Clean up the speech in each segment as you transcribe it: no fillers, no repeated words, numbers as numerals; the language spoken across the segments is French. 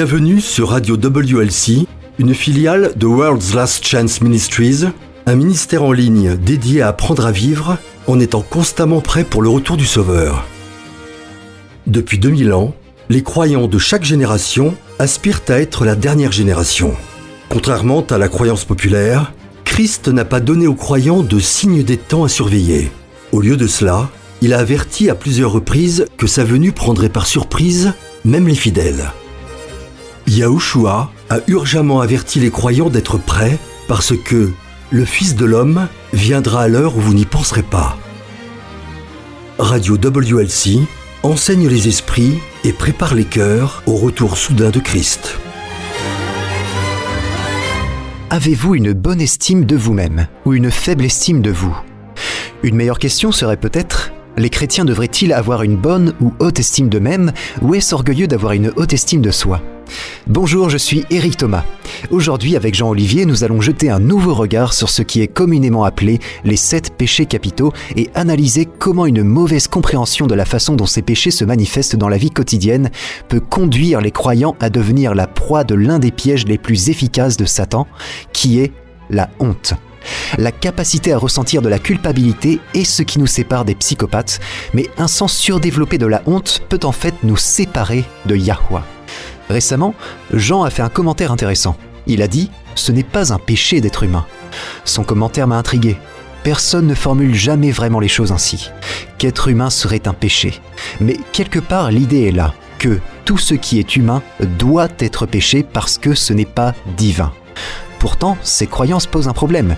Bienvenue sur Radio WLC, une filiale de World's Last Chance Ministries, un ministère en ligne dédié à apprendre à vivre en étant constamment prêt pour le retour du Sauveur. Depuis 2000 ans, les croyants de chaque génération aspirent à être la dernière génération. Contrairement à la croyance populaire, Christ n'a pas donné aux croyants de signe des temps à surveiller. Au lieu de cela, il a averti à plusieurs reprises que sa venue prendrait par surprise même les fidèles. Yahushua a urgemment averti les croyants d'être prêts parce que le Fils de l'homme viendra à l'heure où vous n'y penserez pas. Radio WLC enseigne les esprits et prépare les cœurs au retour soudain de Christ. Avez-vous une bonne estime de vous-même ou une faible estime de vous ? Une meilleure question serait peut-être: les chrétiens devraient-ils avoir une bonne ou haute estime d'eux-mêmes, ou est-ce orgueilleux d'avoir une haute estime de soi ? Bonjour, je suis Éric Thomas. Aujourd'hui, avec Jean-Olivier, nous allons jeter un nouveau regard sur ce qui est communément appelé les 7 péchés capitaux et analyser comment une mauvaise compréhension de la façon dont ces péchés se manifestent dans la vie quotidienne peut conduire les croyants à devenir la proie de l'un des pièges les plus efficaces de Satan, qui est la honte. La capacité à ressentir de la culpabilité est ce qui nous sépare des psychopathes, mais un sens surdéveloppé de la honte peut en fait nous séparer de Yahweh. Récemment, Jean a fait un commentaire intéressant. Il a dit « Ce n'est pas un péché d'être humain ». Son commentaire m'a intrigué. Personne ne formule jamais vraiment les choses ainsi. Qu'être humain serait un péché. Mais quelque part, l'idée est là, que tout ce qui est humain doit être péché parce que ce n'est pas divin. Pourtant, ces croyances posent un problème.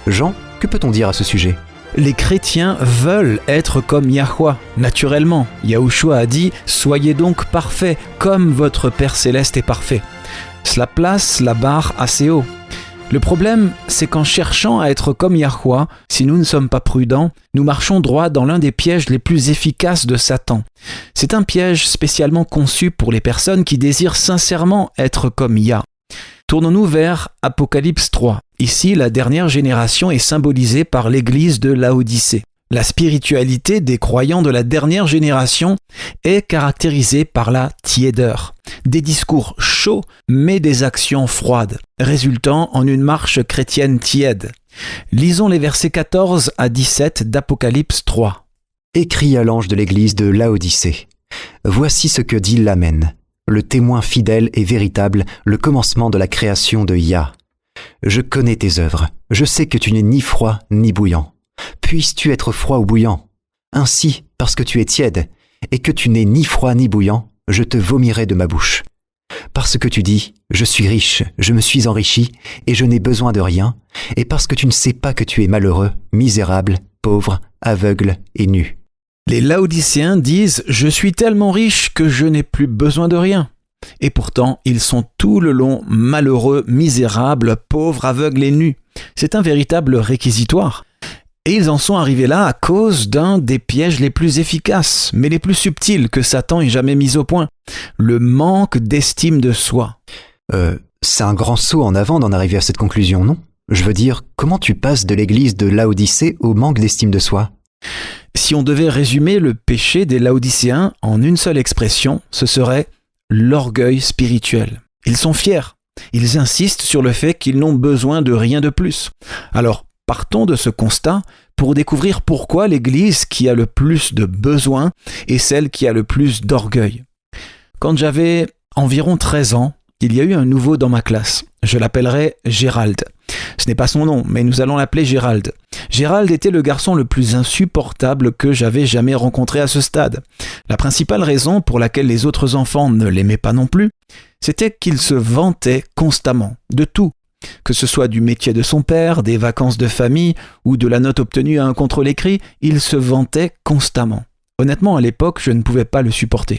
Jean, que peut-on dire à ce sujet ? Les chrétiens veulent être comme Yahweh, naturellement. Yahushua a dit « Soyez donc parfaits, comme votre Père Céleste est parfait ». Cela place la barre assez haut. Le problème, c'est qu'en cherchant à être comme Yahweh, si nous ne sommes pas prudents, nous marchons droit dans l'un des pièges les plus efficaces de Satan. C'est un piège spécialement conçu pour les personnes qui désirent sincèrement être comme Yah. Tournons-nous vers Apocalypse 3. Ici, la dernière génération est symbolisée par l'église de Laodicée. La spiritualité des croyants de la dernière génération est caractérisée par la tiédeur. Des discours chauds, mais des actions froides, résultant en une marche chrétienne tiède. Lisons les versets 14 à 17 d'Apocalypse 3. Écrit à l'ange de l'église de Laodicée. Voici ce que dit l'Amen, le témoin fidèle et véritable, le commencement de la création de Yah. Je connais tes œuvres, je sais que tu n'es ni froid ni bouillant. Puisses-tu être froid ou bouillant ? Ainsi, parce que tu es tiède, et que tu n'es ni froid ni bouillant, je te vomirai de ma bouche. Parce que tu dis, je suis riche, je me suis enrichi, et je n'ai besoin de rien, et parce que tu ne sais pas que tu es malheureux, misérable, pauvre, aveugle et nu. Les Laodicéens disent « Je suis tellement riche que je n'ai plus besoin de rien ». Et pourtant, ils sont tout le long malheureux, misérables, pauvres, aveugles et nus. C'est un véritable réquisitoire. Et ils en sont arrivés là à cause d'un des pièges les plus efficaces, mais les plus subtils que Satan ait jamais mis au point. Le manque d'estime de soi. C'est un grand saut en avant d'en arriver à cette conclusion, non ? Je veux dire, comment tu passes de l'église de Laodicée au manque d'estime de soi ? Si on devait résumer le péché des Laodicéens en une seule expression, ce serait l'orgueil spirituel. Ils sont fiers. Ils insistent sur le fait qu'ils n'ont besoin de rien de plus. Alors, partons de ce constat pour découvrir pourquoi l'Église qui a le plus de besoins est celle qui a le plus d'orgueil. Quand j'avais environ 13 ans, il y a eu un nouveau dans ma classe. Je l'appellerai Gérald. Ce n'est pas son nom, mais nous allons l'appeler Gérald. Gérald était le garçon le plus insupportable que j'avais jamais rencontré à ce stade. La principale raison pour laquelle les autres enfants ne l'aimaient pas non plus, c'était qu'il se vantait constamment de tout. Que ce soit du métier de son père, des vacances de famille ou de la note obtenue à un contrôle écrit, il se vantait constamment. Honnêtement, à l'époque, je ne pouvais pas le supporter.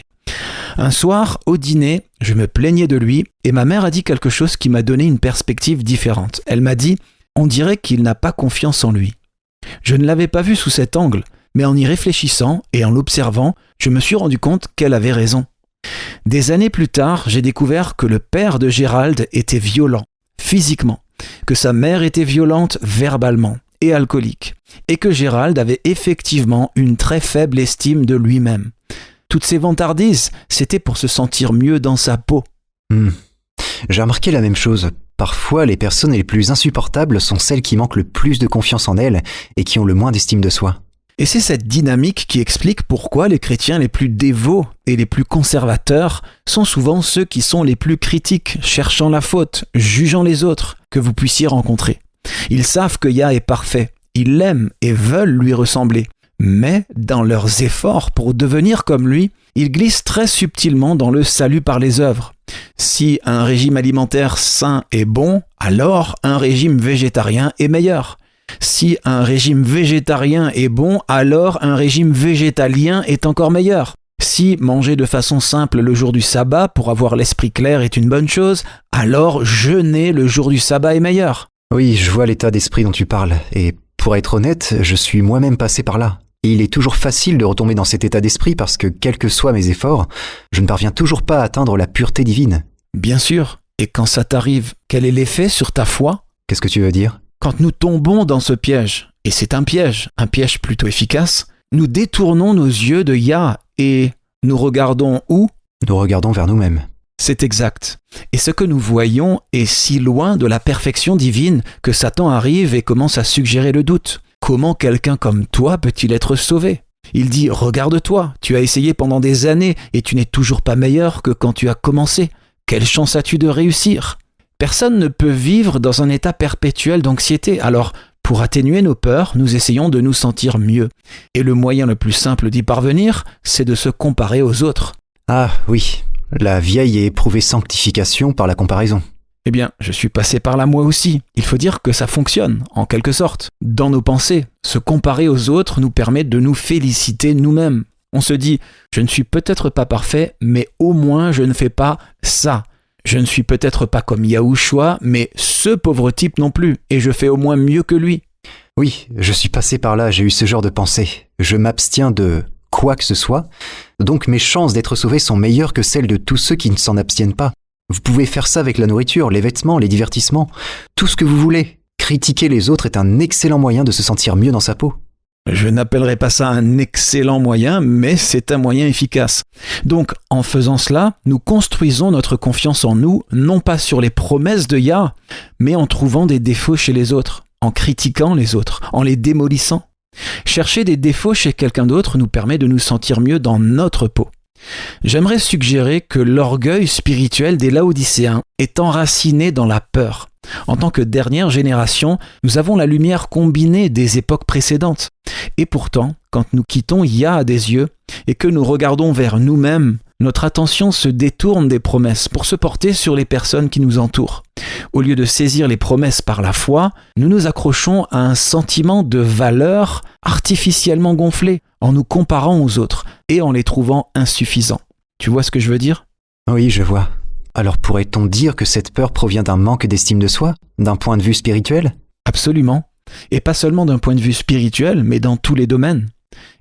Un soir, au dîner, je me plaignais de lui et ma mère a dit quelque chose qui m'a donné une perspective différente. Elle m'a dit « On dirait qu'il n'a pas confiance en lui ». Je ne l'avais pas vu sous cet angle, mais en y réfléchissant et en l'observant, je me suis rendu compte qu'elle avait raison. Des années plus tard, j'ai découvert que le père de Gérald était violent, physiquement, que sa mère était violente verbalement et alcoolique, et que Gérald avait effectivement une très faible estime de lui-même. Toutes ces vantardises, c'était pour se sentir mieux dans sa peau. J'ai remarqué la même chose. Parfois, les personnes les plus insupportables sont celles qui manquent le plus de confiance en elles et qui ont le moins d'estime de soi. Et c'est cette dynamique qui explique pourquoi les chrétiens les plus dévots et les plus conservateurs sont souvent ceux qui sont les plus critiques, cherchant la faute, jugeant les autres, que vous puissiez rencontrer. Ils savent que Yah est parfait, ils l'aiment et veulent lui ressembler. Mais dans leurs efforts pour devenir comme lui, ils glissent très subtilement dans le salut par les œuvres. Si un régime alimentaire sain est bon, alors un régime végétarien est meilleur. Si un régime végétarien est bon, alors un régime végétalien est encore meilleur. Si manger de façon simple le jour du sabbat pour avoir l'esprit clair est une bonne chose, alors jeûner le jour du sabbat est meilleur. Oui, je vois l'état d'esprit dont tu parles, et pour être honnête, je suis moi-même passé par là. Et il est toujours facile de retomber dans cet état d'esprit parce que, quels que soient mes efforts, je ne parviens toujours pas à atteindre la pureté divine. Bien sûr, et quand ça t'arrive, quel est l'effet sur ta foi ? Qu'est-ce que tu veux dire ? Quand nous tombons dans ce piège, et c'est un piège plutôt efficace, nous détournons nos yeux de Yah et nous regardons où ? Nous regardons vers nous-mêmes. C'est exact. Et ce que nous voyons est si loin de la perfection divine que Satan arrive et commence à suggérer le doute. Comment quelqu'un comme toi peut-il être sauvé ? Il dit « Regarde-toi, tu as essayé pendant des années et tu n'es toujours pas meilleur que quand tu as commencé. Quelle chance as-tu de réussir ?» Personne ne peut vivre dans un état perpétuel d'anxiété. Alors, pour atténuer nos peurs, nous essayons de nous sentir mieux. Et le moyen le plus simple d'y parvenir, c'est de se comparer aux autres. Ah oui, la vieille et éprouvée sanctification par la comparaison. Eh bien, je suis passé par là moi aussi. Il faut dire que ça fonctionne, en quelque sorte. Dans nos pensées, se comparer aux autres nous permet de nous féliciter nous-mêmes. On se dit, je ne suis peut-être pas parfait, mais au moins je ne fais pas ça. Je ne suis peut-être pas comme Yahushua, mais ce pauvre type non plus, et je fais au moins mieux que lui. Oui, je suis passé par là, j'ai eu ce genre de pensée. Je m'abstiens de quoi que ce soit, donc mes chances d'être sauvé sont meilleures que celles de tous ceux qui ne s'en abstiennent pas. Vous pouvez faire ça avec la nourriture, les vêtements, les divertissements, tout ce que vous voulez. Critiquer les autres est un excellent moyen de se sentir mieux dans sa peau. Je n'appellerai pas ça un excellent moyen, mais c'est un moyen efficace. Donc, en faisant cela, nous construisons notre confiance en nous, non pas sur les promesses de Yah, mais en trouvant des défauts chez les autres, en critiquant les autres, en les démolissant. Chercher des défauts chez quelqu'un d'autre nous permet de nous sentir mieux dans notre peau. J'aimerais suggérer que l'orgueil spirituel des Laodicéens est enraciné dans la peur. En tant que dernière génération, nous avons la lumière combinée des époques précédentes. Et pourtant, quand nous quittons Yah des yeux et que nous regardons vers nous-mêmes, notre attention se détourne des promesses pour se porter sur les personnes qui nous entourent. Au lieu de saisir les promesses par la foi, nous nous accrochons à un sentiment de valeur artificiellement gonflé en nous comparant aux autres et en les trouvant insuffisants. Tu vois ce que je veux dire ? Oui, je vois. Alors pourrait-on dire que cette peur provient d'un manque d'estime de soi, d'un point de vue spirituel ? Absolument. Et pas seulement d'un point de vue spirituel, mais dans tous les domaines.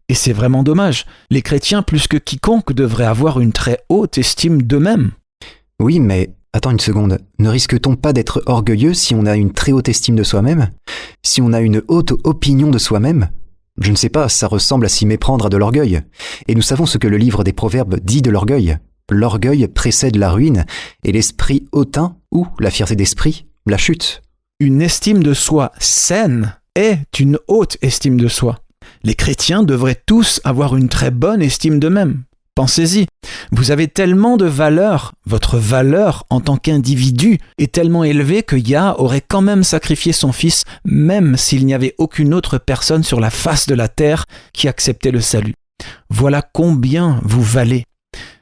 Et c'est vraiment dommage. Les chrétiens, plus que quiconque, devraient avoir une très haute estime d'eux-mêmes. Oui, mais attends une seconde. Ne risque-t-on pas d'être orgueilleux si on a une très haute estime de soi-même ? Si on a une haute opinion de soi-même ? Je ne sais pas, ça ressemble à s'y méprendre à de l'orgueil. Et nous savons ce que le livre des Proverbes dit de l'orgueil. L'orgueil précède la ruine, et l'esprit hautain, ou la fierté d'esprit, la chute. Une estime de soi saine est une haute estime de soi. Les chrétiens devraient tous avoir une très bonne estime d'eux-mêmes. Pensez-y, vous avez tellement de valeur, votre valeur en tant qu'individu est tellement élevée que Yah aurait quand même sacrifié son fils, même s'il n'y avait aucune autre personne sur la face de la terre qui acceptait le salut. Voilà combien vous valez.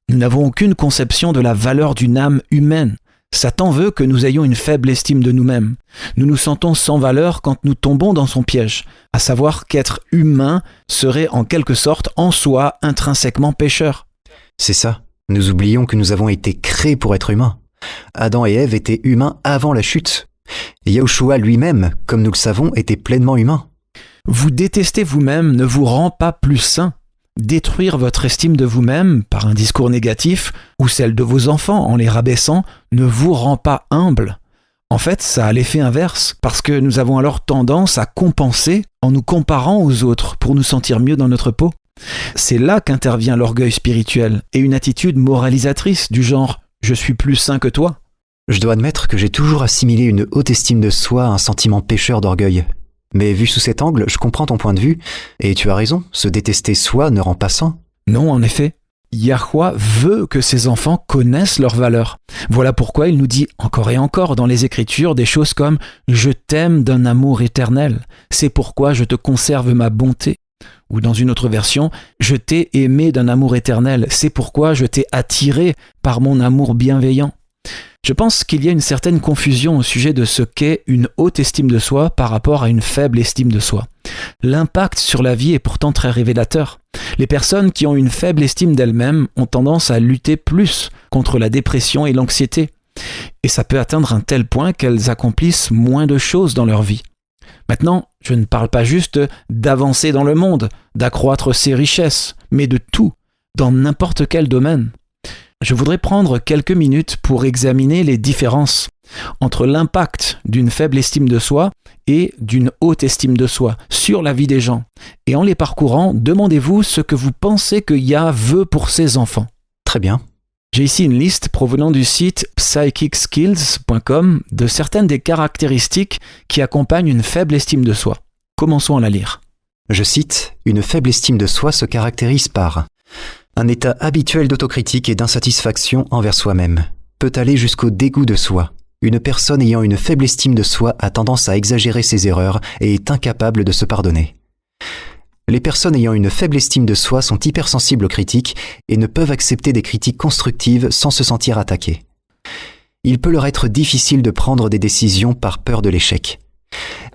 Nous n'avons aucune conception de la valeur d'une âme humaine. Satan veut que nous ayons une faible estime de nous-mêmes. Nous nous sentons sans valeur quand nous tombons dans son piège, à savoir qu'être humain serait en quelque sorte en soi intrinsèquement pécheur. C'est ça. Nous oublions que nous avons été créés pour être humains. Adam et Ève étaient humains avant la chute. Et Yahushua lui-même, comme nous le savons, était pleinement humain. Vous détester vous-même ne vous rend pas plus saint. Détruire votre estime de vous-même par un discours négatif ou celle de vos enfants en les rabaissant ne vous rend pas humble. En fait, ça a l'effet inverse parce que nous avons alors tendance à compenser en nous comparant aux autres pour nous sentir mieux dans notre peau. C'est là qu'intervient l'orgueil spirituel et une attitude moralisatrice du genre je suis plus saint que toi. Je dois admettre que j'ai toujours assimilé une haute estime de soi à un sentiment pécheur d'orgueil. Mais vu sous cet angle, je comprends ton point de vue, et tu as raison, se détester soi ne rend pas saint. Non, en effet. Yahweh veut que ses enfants connaissent leur valeur. Voilà pourquoi il nous dit encore et encore dans les Écritures des choses comme « Je t'aime d'un amour éternel, c'est pourquoi je te conserve ma bonté ». Ou dans une autre version « Je t'ai aimé d'un amour éternel, c'est pourquoi je t'ai attiré par mon amour bienveillant ». Je pense qu'il y a une certaine confusion au sujet de ce qu'est une haute estime de soi par rapport à une faible estime de soi. L'impact sur la vie est pourtant très révélateur. Les personnes qui ont une faible estime d'elles-mêmes ont tendance à lutter plus contre la dépression et l'anxiété. Et ça peut atteindre un tel point qu'elles accomplissent moins de choses dans leur vie. Maintenant, je ne parle pas juste d'avancer dans le monde, d'accroître ses richesses, mais de tout, dans n'importe quel domaine. Je voudrais prendre quelques minutes pour examiner les différences entre l'impact d'une faible estime de soi et d'une haute estime de soi sur la vie des gens. Et en les parcourant, demandez-vous ce que vous pensez que Yah veut pour ses enfants. Très bien. J'ai ici une liste provenant du site psychicskills.com de certaines des caractéristiques qui accompagnent une faible estime de soi. Commençons à la lire. Je cite, « Une faible estime de soi se caractérise par un état habituel d'autocritique et d'insatisfaction envers soi-même, peut aller jusqu'au dégoût de soi. Une personne ayant une faible estime de soi a tendance à exagérer ses erreurs et est incapable de se pardonner. Les personnes ayant une faible estime de soi sont hypersensibles aux critiques et ne peuvent accepter des critiques constructives sans se sentir attaquées. Il peut leur être difficile de prendre des décisions par peur de l'échec.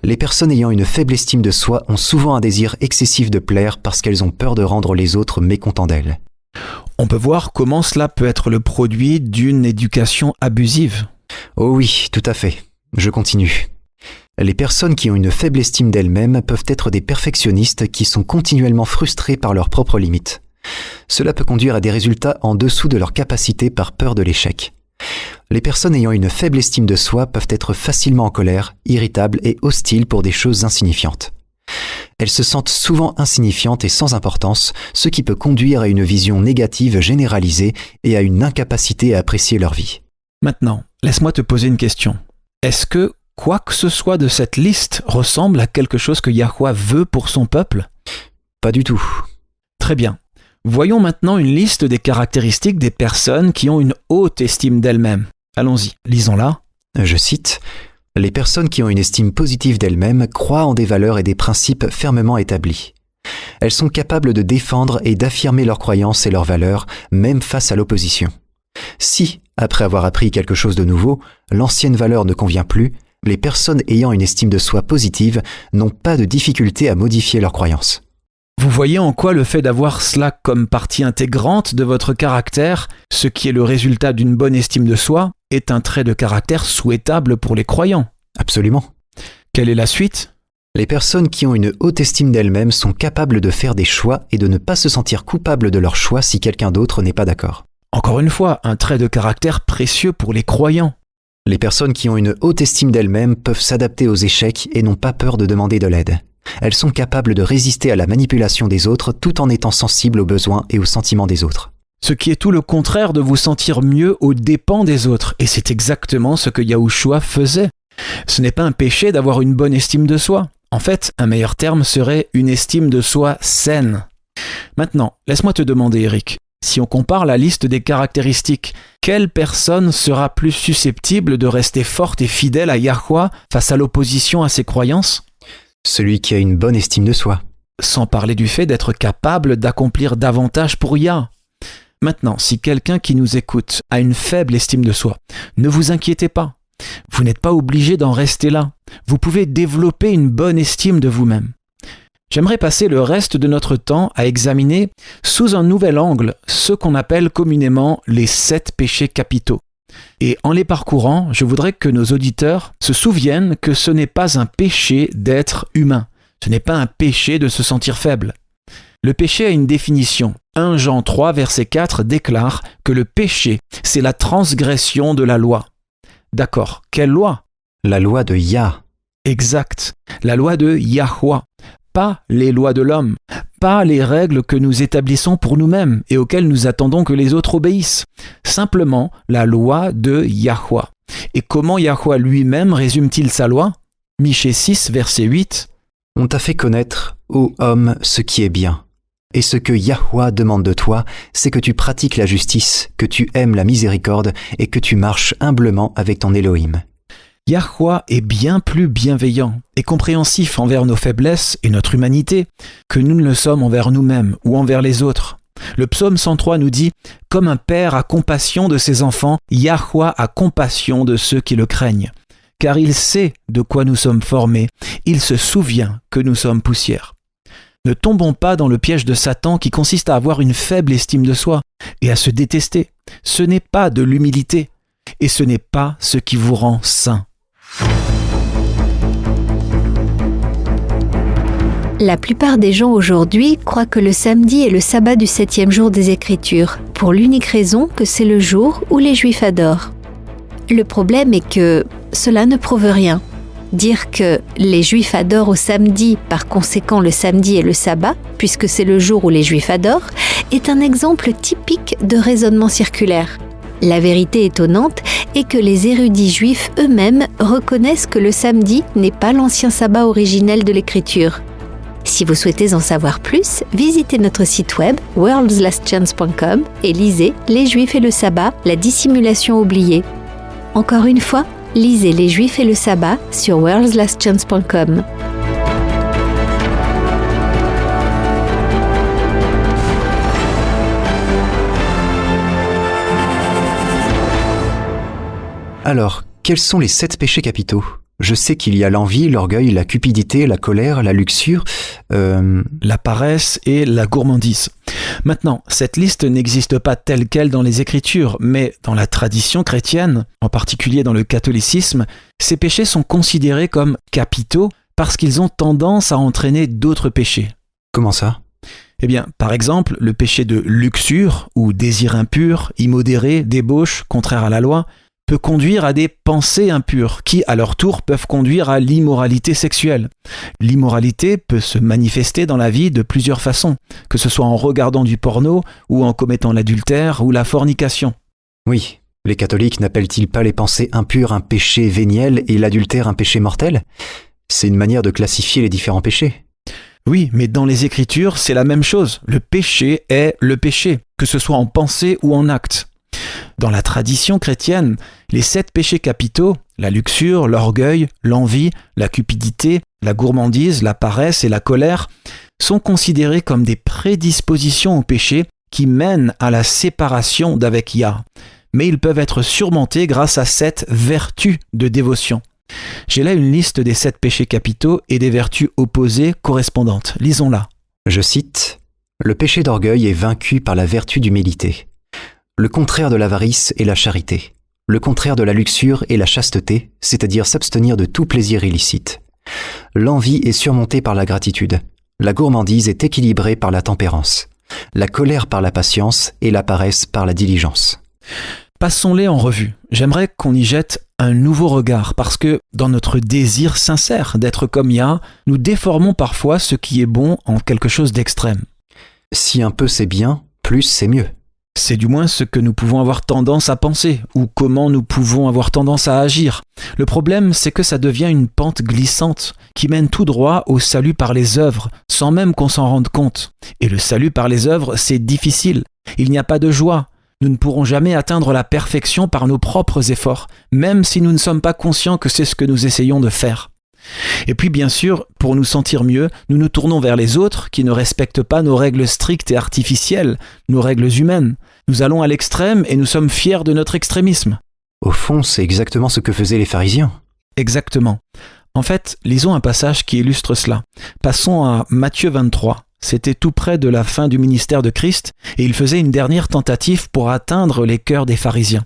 Les personnes ayant une faible estime de soi ont souvent un désir excessif de plaire parce qu'elles ont peur de rendre les autres mécontents d'elles. On peut voir comment cela peut être le produit d'une éducation abusive. Oh oui, tout à fait. Je continue. Les personnes qui ont une faible estime d'elles-mêmes peuvent être des perfectionnistes qui sont continuellement frustrés par leurs propres limites. Cela peut conduire à des résultats en dessous de leur capacité par peur de l'échec. Les personnes ayant une faible estime de soi peuvent être facilement en colère, irritables et hostiles pour des choses insignifiantes. Elles se sentent souvent insignifiantes et sans importance, ce qui peut conduire à une vision négative généralisée et à une incapacité à apprécier leur vie. Maintenant, laisse-moi te poser une question. Est-ce que quoi que ce soit de cette liste ressemble à quelque chose que Yahweh veut pour son peuple ? Pas du tout. Très bien. Voyons maintenant une liste des caractéristiques des personnes qui ont une haute estime d'elles-mêmes. Allons-y, lisons-la. Je cite, « Les personnes qui ont une estime positive d'elles-mêmes croient en des valeurs et des principes fermement établis. Elles sont capables de défendre et d'affirmer leurs croyances et leurs valeurs, même face à l'opposition. Si, après avoir appris quelque chose de nouveau, l'ancienne valeur ne convient plus, les personnes ayant une estime de soi positive n'ont pas de difficulté à modifier leurs croyances. » Vous voyez en quoi le fait d'avoir cela comme partie intégrante de votre caractère, ce qui est le résultat d'une bonne estime de soi, est un trait de caractère souhaitable pour les croyants. Absolument. Quelle est la suite ? Les personnes qui ont une haute estime d'elles-mêmes sont capables de faire des choix et de ne pas se sentir coupables de leur choix si quelqu'un d'autre n'est pas d'accord. Encore une fois, un trait de caractère précieux pour les croyants. Les personnes qui ont une haute estime d'elles-mêmes peuvent s'adapter aux échecs et n'ont pas peur de demander de l'aide. Elles sont capables de résister à la manipulation des autres tout en étant sensibles aux besoins et aux sentiments des autres. Ce qui est tout le contraire de vous sentir mieux aux dépens des autres. Et c'est exactement ce que Yahushua faisait. Ce n'est pas un péché d'avoir une bonne estime de soi. En fait, un meilleur terme serait une estime de soi saine. Maintenant, laisse-moi te demander, Eric, si on compare la liste des caractéristiques, quelle personne sera plus susceptible de rester forte et fidèle à Yahweh face à l'opposition à ses croyances ? Celui qui a une bonne estime de soi. Sans parler du fait d'être capable d'accomplir davantage pour Yah. Maintenant, si quelqu'un qui nous écoute a une faible estime de soi, ne vous inquiétez pas. Vous n'êtes pas obligé d'en rester là. Vous pouvez développer une bonne estime de vous-même. J'aimerais passer le reste de notre temps à examiner sous un nouvel angle ce qu'on appelle communément les 7 péchés capitaux. Et en les parcourant, je voudrais que nos auditeurs se souviennent que ce n'est pas un péché d'être humain. Ce n'est pas un péché de se sentir faible. Le péché a une définition. 1 Jean 3, verset 4 déclare que le péché, c'est la transgression de la loi. D'accord, quelle loi ? La loi de Yah. Exact, la loi de Yahweh. Pas les lois de l'homme, pas les règles que nous établissons pour nous-mêmes et auxquelles nous attendons que les autres obéissent. Simplement la loi de Yahweh. Et comment Yahweh lui-même résume-t-il sa loi ? Michée 6, verset 8. On t'a fait connaître, ô homme, ce qui est bien. Et ce que Yahweh demande de toi, c'est que tu pratiques la justice, que tu aimes la miséricorde et que tu marches humblement avec ton Elohim. Yahweh est bien plus bienveillant et compréhensif envers nos faiblesses et notre humanité que nous ne le sommes envers nous-mêmes ou envers les autres. Le psaume 103 nous dit « Comme un père a compassion de ses enfants, Yahweh a compassion de ceux qui le craignent. Car il sait de quoi nous sommes formés, il se souvient que nous sommes poussière. » Ne tombons pas dans le piège de Satan qui consiste à avoir une faible estime de soi et à se détester. Ce n'est pas de l'humilité et ce n'est pas ce qui vous rend saint. La plupart des gens aujourd'hui croient que le samedi est le sabbat du 7e jour des Écritures, pour l'unique raison que c'est le jour où les Juifs adorent. Le problème est que cela ne prouve rien. Dire que les Juifs adorent au samedi, par conséquent le samedi est le sabbat, puisque c'est le jour où les Juifs adorent, est un exemple typique de raisonnement circulaire. La vérité étonnante est que les érudits juifs eux-mêmes reconnaissent que le samedi n'est pas l'ancien sabbat originel de l'Écriture. Si vous souhaitez en savoir plus, visitez notre site web worldslastchance.com et lisez « Les Juifs et le sabbat, la dissimulation oubliée ». Encore une fois, lisez « Les Juifs et le sabbat » sur worldslastchance.com. Alors, quels sont les 7 péchés capitaux ? Je sais qu'il y a l'envie, l'orgueil, la cupidité, la colère, la luxure, la paresse et la gourmandise. Maintenant, cette liste n'existe pas telle quelle dans les Écritures, mais dans la tradition chrétienne, en particulier dans le catholicisme, ces péchés sont considérés comme capitaux parce qu'ils ont tendance à entraîner d'autres péchés. Comment ça ? Eh bien, par exemple, le péché de luxure, ou désir impur, immodéré, débauche, contraire à la loi, peut conduire à des pensées impures qui, à leur tour, peuvent conduire à l'immoralité sexuelle. L'immoralité peut se manifester dans la vie de plusieurs façons, que ce soit en regardant du porno ou en commettant l'adultère ou la fornication. Oui, les catholiques n'appellent-ils pas les pensées impures un péché véniel et l'adultère un péché mortel ? C'est une manière de classifier les différents péchés. Oui, mais dans les Écritures, c'est la même chose. Le péché est le péché, que ce soit en pensée ou en acte. Dans la tradition chrétienne, les 7 péchés capitaux, la luxure, l'orgueil, l'envie, la cupidité, la gourmandise, la paresse et la colère, sont considérés comme des prédispositions au péché qui mènent à la séparation d'avec Yah. Mais ils peuvent être surmontés grâce à 7 vertus de dévotion. J'ai là une liste des 7 péchés capitaux et des vertus opposées correspondantes. Lisons-la. Je cite « Le péché d'orgueil est vaincu par la vertu d'humilité. Le contraire de l'avarice est la charité. Le contraire de la luxure est la chasteté, c'est-à-dire s'abstenir de tout plaisir illicite. L'envie est surmontée par la gratitude. La gourmandise est équilibrée par la tempérance. La colère par la patience et la paresse par la diligence. » Passons-les en revue. J'aimerais qu'on y jette un nouveau regard parce que, dans notre désir sincère d'être comme Yah, nous déformons parfois ce qui est bon en quelque chose d'extrême. Si un peu c'est bien, plus c'est mieux. C'est du moins ce que nous pouvons avoir tendance à penser, ou comment nous pouvons avoir tendance à agir. Le problème, c'est que ça devient une pente glissante, qui mène tout droit au salut par les œuvres, sans même qu'on s'en rende compte. Et le salut par les œuvres, c'est difficile. Il n'y a pas de joie. Nous ne pourrons jamais atteindre la perfection par nos propres efforts, même si nous ne sommes pas conscients que c'est ce que nous essayons de faire. Et puis bien sûr, pour nous sentir mieux, nous nous tournons vers les autres qui ne respectent pas nos règles strictes et artificielles, nos règles humaines. Nous allons à l'extrême et nous sommes fiers de notre extrémisme. Au fond, c'est exactement ce que faisaient les pharisiens. Exactement. En fait, lisons un passage qui illustre cela. Passons à Matthieu 23. C'était tout près de la fin du ministère de Christ et il faisait une dernière tentative pour atteindre les cœurs des pharisiens.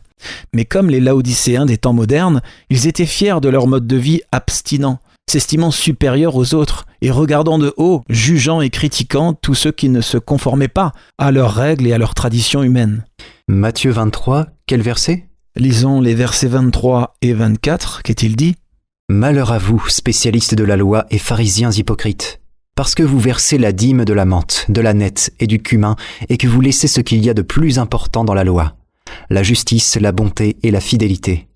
Mais comme les Laodicéens des temps modernes, ils étaient fiers de leur mode de vie abstinent, s'estimant supérieurs aux autres et regardant de haut, jugeant et critiquant tous ceux qui ne se conformaient pas à leurs règles et à leurs traditions humaines. Matthieu 23, quel verset ? Lisons les versets 23 et 24, qu'est-il dit ? « Malheur à vous, spécialistes de la loi et pharisiens hypocrites. Parce que vous versez la dîme de la menthe, de la nette et du cumin, et que vous laissez ce qu'il y a de plus important dans la loi, la justice, la bonté et la fidélité.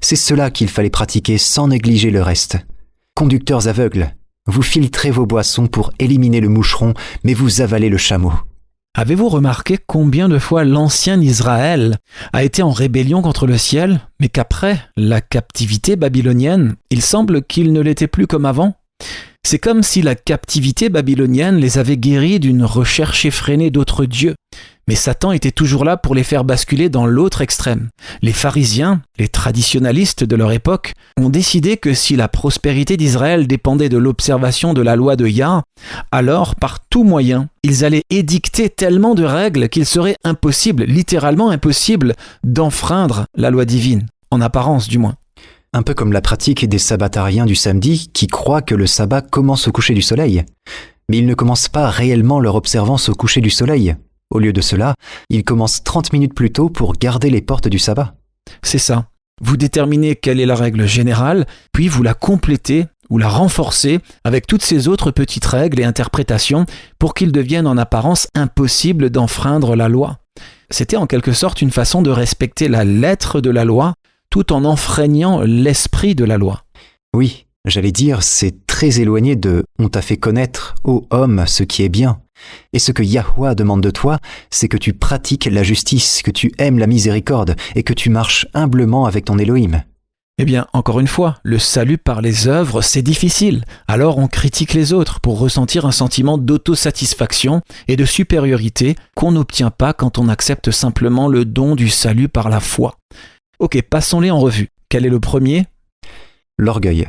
C'est cela qu'il fallait pratiquer sans négliger le reste. Conducteurs aveugles, vous filtrez vos boissons pour éliminer le moucheron, mais vous avalez le chameau. Avez-vous remarqué combien de fois l'ancien Israël a été en rébellion contre le ciel, mais qu'après la captivité babylonienne, il semble qu'il ne l'était plus comme avant ? C'est comme si la captivité babylonienne les avait guéris d'une recherche effrénée d'autres dieux. Mais Satan était toujours là pour les faire basculer dans l'autre extrême. Les pharisiens, les traditionalistes de leur époque, ont décidé que si la prospérité d'Israël dépendait de l'observation de la loi de Yah, alors par tout moyen, ils allaient édicter tellement de règles qu'il serait impossible, littéralement impossible, d'enfreindre la loi divine, en apparence du moins. Un peu comme la pratique des sabbatariens du samedi qui croient que le sabbat commence au coucher du soleil. Mais ils ne commencent pas réellement leur observance au coucher du soleil. Au lieu de cela, ils commencent 30 minutes plus tôt pour garder les portes du sabbat. C'est ça. Vous déterminez quelle est la règle générale, puis vous la complétez ou la renforcez avec toutes ces autres petites règles et interprétations pour qu'il devienne en apparence impossible d'enfreindre la loi. C'était en quelque sorte une façon de respecter la lettre de la loi tout en enfreignant l'esprit de la loi. Oui, j'allais dire, c'est très éloigné de « on t'a fait connaître, ô homme, ce qui est bien ». Et ce que Yahweh demande de toi, c'est que tu pratiques la justice, que tu aimes la miséricorde et que tu marches humblement avec ton Elohim. Eh bien, encore une fois, le salut par les œuvres, c'est difficile. Alors on critique les autres pour ressentir un sentiment d'autosatisfaction et de supériorité qu'on n'obtient pas quand on accepte simplement le don du salut par la foi. Ok, passons-les en revue. Quel est le premier ? L'orgueil.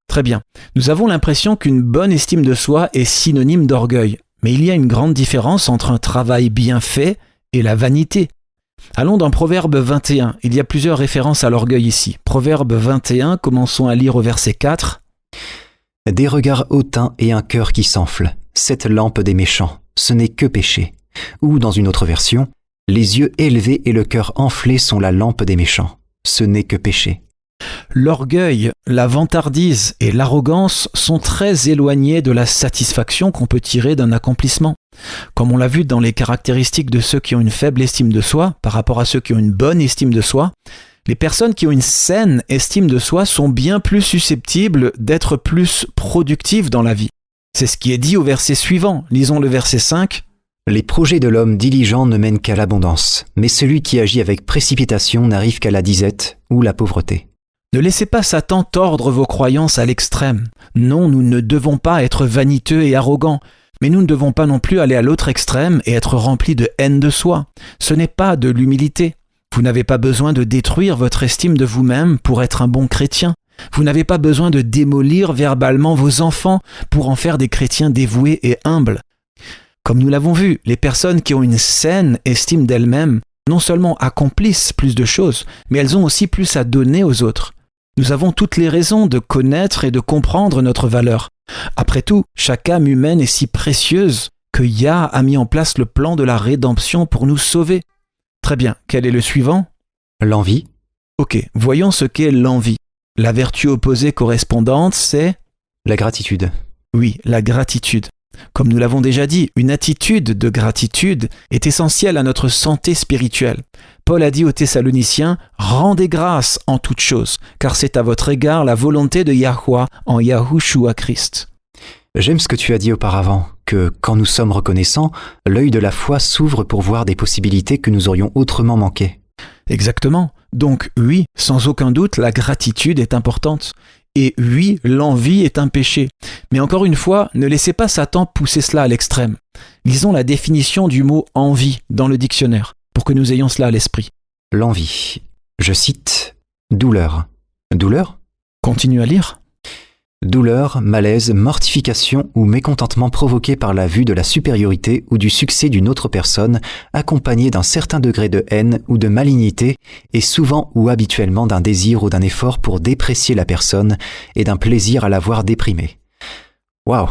Très bien. Nous avons l'impression qu'une bonne estime de soi est synonyme d'orgueil. Mais il y a une grande différence entre un travail bien fait et la vanité. Allons dans Proverbe 21. Il y a plusieurs références à l'orgueil ici. Proverbe 21, commençons à lire au verset 4. « Des regards hautains et un cœur qui s'enfle, cette lampe des méchants, ce n'est que péché. » Ou dans une autre version, « Les yeux élevés et le cœur enflé sont la lampe des méchants, ce n'est que péché. » L'orgueil, la vantardise et l'arrogance sont très éloignés de la satisfaction qu'on peut tirer d'un accomplissement. Comme on l'a vu dans les caractéristiques de ceux qui ont une faible estime de soi par rapport à ceux qui ont une bonne estime de soi, les personnes qui ont une saine estime de soi sont bien plus susceptibles d'être plus productives dans la vie. C'est ce qui est dit au verset suivant. Lisons le verset 5. « Les projets de l'homme diligent ne mènent qu'à l'abondance, mais celui qui agit avec précipitation n'arrive qu'à la disette ou la pauvreté. » Ne laissez pas Satan tordre vos croyances à l'extrême. Non, nous ne devons pas être vaniteux et arrogants, mais nous ne devons pas non plus aller à l'autre extrême et être remplis de haine de soi. Ce n'est pas de l'humilité. Vous n'avez pas besoin de détruire votre estime de vous-même pour être un bon chrétien. Vous n'avez pas besoin de démolir verbalement vos enfants pour en faire des chrétiens dévoués et humbles. Comme nous l'avons vu, les personnes qui ont une saine estime d'elles-mêmes non seulement accomplissent plus de choses, mais elles ont aussi plus à donner aux autres. Nous avons toutes les raisons de connaître et de comprendre notre valeur. Après tout, chaque âme humaine est si précieuse que Yah a mis en place le plan de la rédemption pour nous sauver. Très bien, quel est le suivant ? L'envie. Ok, voyons ce qu'est l'envie. La vertu opposée correspondante, c'est ? La gratitude. Oui, la gratitude. Comme nous l'avons déjà dit, une attitude de gratitude est essentielle à notre santé spirituelle. Paul a dit aux Thessaloniciens « Rendez grâce en toutes choses, car c'est à votre égard la volonté de Yahweh en Yahushua Christ. » J'aime ce que tu as dit auparavant, que quand nous sommes reconnaissants, l'œil de la foi s'ouvre pour voir des possibilités que nous aurions autrement manquées. Exactement. Donc oui, sans aucun doute, la gratitude est importante. Et oui, l'envie est un péché. Mais encore une fois, ne laissez pas Satan pousser cela à l'extrême. Lisons la définition du mot « envie » dans le dictionnaire, pour que nous ayons cela à l'esprit. L'envie. Je cite « douleur ». Douleur ? Continue à lire. Douleur, malaise, mortification ou mécontentement provoqué par la vue de la supériorité ou du succès d'une autre personne, accompagné d'un certain degré de haine ou de malignité, et souvent ou habituellement d'un désir ou d'un effort pour déprécier la personne et d'un plaisir à la voir déprimée. Waouh!